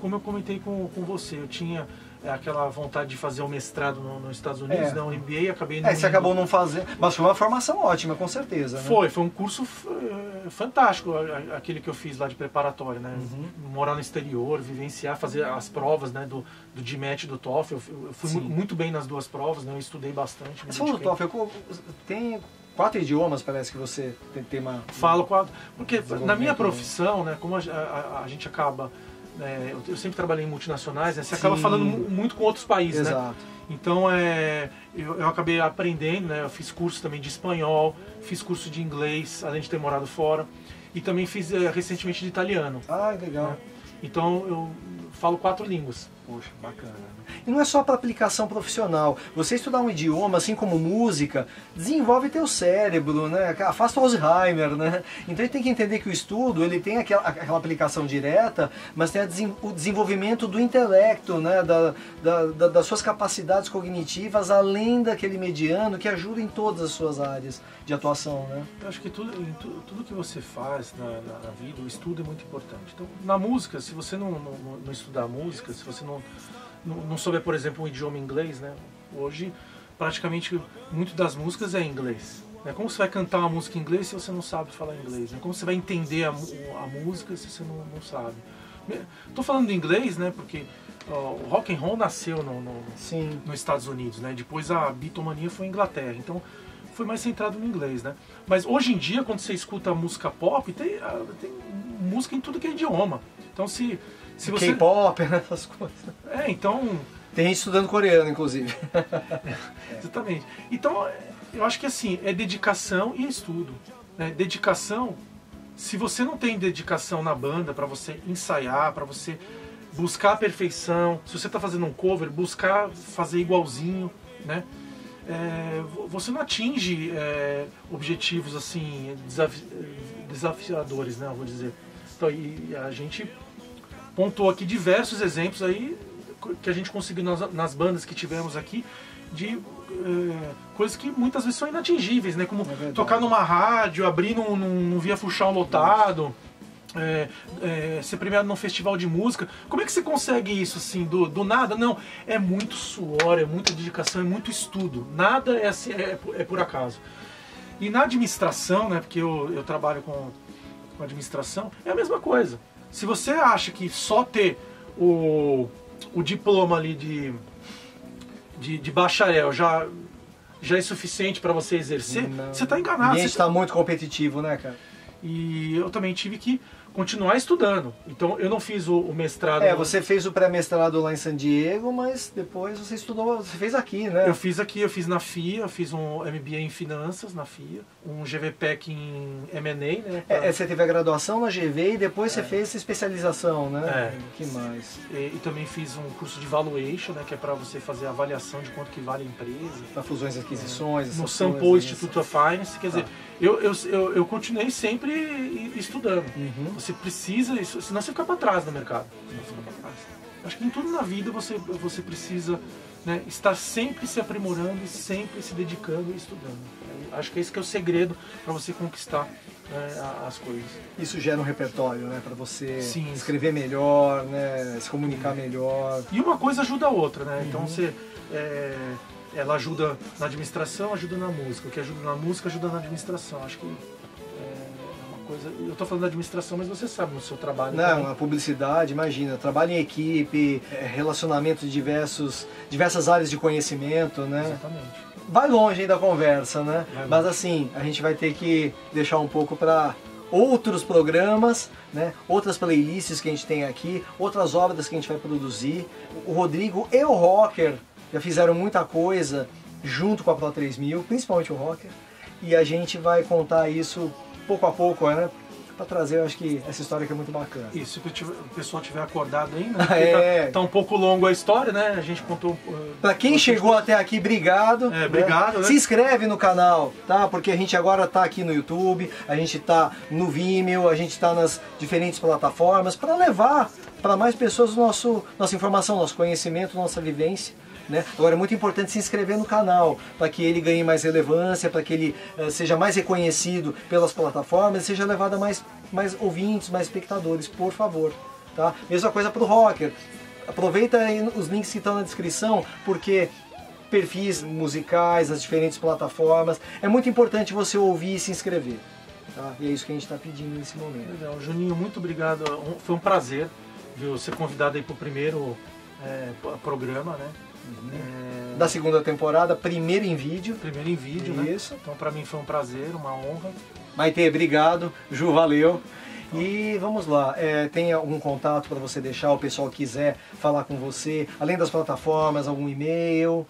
como eu comentei com você, eu tinha aquela vontade de fazer o mestrado nos Estados Unidos, né, o MBA, e acabei não você acabou não fazendo, mas foi uma formação ótima, com certeza. Né? Foi um curso fantástico, aquele que eu fiz lá de preparatório, né? Morar no exterior, vivenciar, fazer as provas, né, do GMAT e do TOEFL. Eu fui muito bem nas duas provas, né? Eu estudei bastante. Você falou do TOEFL, tem 4 idiomas, parece que você tem uma... Falo 4, porque na minha profissão, né, como a gente acaba... eu sempre trabalhei em multinacionais, né? Você acaba falando muito com outros países, Exato. né? Então eu acabei aprendendo, né? Eu fiz curso também de espanhol, fiz curso de inglês, além de ter morado fora, e também fiz recentemente de italiano. Ah, legal. Né? Então eu falo 4 línguas. Poxa, bacana. E não é só para aplicação profissional. Você estudar um idioma, assim como música, desenvolve teu cérebro, né? Afasta o Alzheimer, né? Então ele tem que entender que o estudo, ele tem aquela aplicação direta, mas tem o desenvolvimento do intelecto, né? Das suas capacidades cognitivas, além daquele mediano, que ajuda em todas as suas áreas de atuação, né? Eu acho que tudo que você faz na vida, o estudo é muito importante. Então, na música, se você não estudar música, se você não souber, por exemplo, um idioma inglês, né? Hoje, praticamente, muito das músicas é em inglês. Né? Como você vai cantar uma música em inglês se você não sabe falar inglês? Né? Como você vai entender a música se você não sabe? Estou falando inglês, né? Porque o rock and roll nasceu nos Estados Unidos, né? Depois a Beatlemania foi em Inglaterra, então foi mais centrado no inglês, né? Mas hoje em dia, quando você escuta música pop, tem música em tudo que é idioma. Então se você... K-pop, essas coisas. Então... Tem gente estudando coreano, inclusive. Exatamente. Então, eu acho que assim, é dedicação e estudo. Né? Dedicação, se você não tem dedicação na banda para você ensaiar, para você buscar a perfeição, se você está fazendo um cover, buscar fazer igualzinho, né? Você não atinge objetivos assim desafiadores, né? Eu vou dizer. Então, e a gente pontuou aqui diversos exemplos aí que a gente conseguiu nas bandas que tivemos aqui de coisas que muitas vezes são inatingíveis, né? Como tocar numa rádio, abrir num Via Funchal lotado, ser premiado num festival de música. Como é que você consegue isso assim, do nada? Não, é muito suor, é muita dedicação, é muito estudo. Nada é assim, é por acaso. E na administração, né? Porque eu trabalho com administração, é a mesma coisa. Se você acha que só ter o diploma ali de bacharel já é suficiente para você exercer, você está enganado. A gente está muito competitivo, né, cara? E eu também tive que continuar estudando. Então eu não fiz o mestrado. Você fez o pré-mestrado lá em San Diego, mas depois você estudou, você fez aqui, né? Eu fiz aqui, eu fiz na FIA, eu fiz um MBA em Finanças na FIA, um GVPEC em M&A, né? Você teve a graduação na GV e depois você fez essa especialização, né? Que mais? E também fiz um curso de Valuation, né? Que é para você fazer a avaliação de quanto que vale a empresa. Para fusões e aquisições. No Sampo Institute of Finance, quer dizer, eu continuei sempre estudando. Você precisa, senão você fica para trás no mercado. Acho que em tudo na vida você precisa, né, estar sempre se aprimorando e sempre se dedicando e estudando. Acho que esse que é o segredo para você conquistar, né, as coisas. Isso gera um repertório, né, para você escrever melhor, né, se comunicar melhor. E uma coisa ajuda a outra, né? Então ela ajuda na administração, ajuda na música. O que ajuda na música ajuda na administração. Acho que coisa. Eu estou falando da administração, mas você sabe no seu trabalho. Não, também. A publicidade, imagina, trabalho em equipe, relacionamento de diversas áreas de conhecimento, né? Exatamente. Vai longe aí da conversa, né? Mas assim, a gente vai ter que deixar um pouco para outros programas, né? Outras playlists que a gente tem aqui, outras obras que a gente vai produzir. O Rodrigo e o Rocker já fizeram muita coisa junto com a Pro 3000, principalmente o Rocker, e a gente vai contar isso pouco a pouco, né? Para trazer, eu acho que essa história que é muito bacana. Isso, se o pessoal tiver acordado ainda, né? Tá um pouco longo a história, né? A gente contou... Para quem chegou até aqui, obrigado. Obrigado. Né? Se inscreve no canal, tá? Porque a gente agora tá aqui no YouTube, a gente tá no Vimeo, a gente tá nas diferentes plataformas para levar para mais pessoas nossa informação, nosso conhecimento, nossa vivência. Né? Agora é muito importante se inscrever no canal para que ele ganhe mais relevância, para que ele seja mais reconhecido pelas plataformas, seja levado a mais ouvintes, mais espectadores, por favor. Tá? Mesma coisa para o Rocker. Aproveita aí os links que estão na descrição, porque perfis musicais, as diferentes plataformas, é muito importante você ouvir e se inscrever. Tá? E é isso que a gente está pedindo nesse momento. Legal. Juninho, muito obrigado. Foi um prazer, viu, ser convidado aí para o primeiro programa, né? Da segunda temporada, primeiro em vídeo. Primeiro em vídeo, né? Isso. Então para mim foi um prazer, uma honra. Maite, obrigado. Ju, valeu. E vamos lá, tem algum contato para você deixar, o pessoal quiser falar com você, além das plataformas, algum e-mail?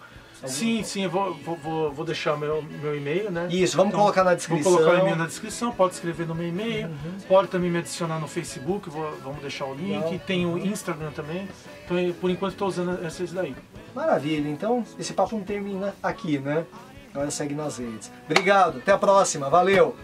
Sim, eu vou deixar o meu e-mail, né? Isso, vamos colocar na descrição. Vou colocar o e-mail na descrição, pode escrever no meu e-mail, pode também me adicionar no Facebook, vamos deixar o link, tem o Instagram também, então por enquanto estou usando esses daí. Maravilha, então esse papo não termina aqui, né? Agora segue nas redes. Obrigado, até a próxima, valeu!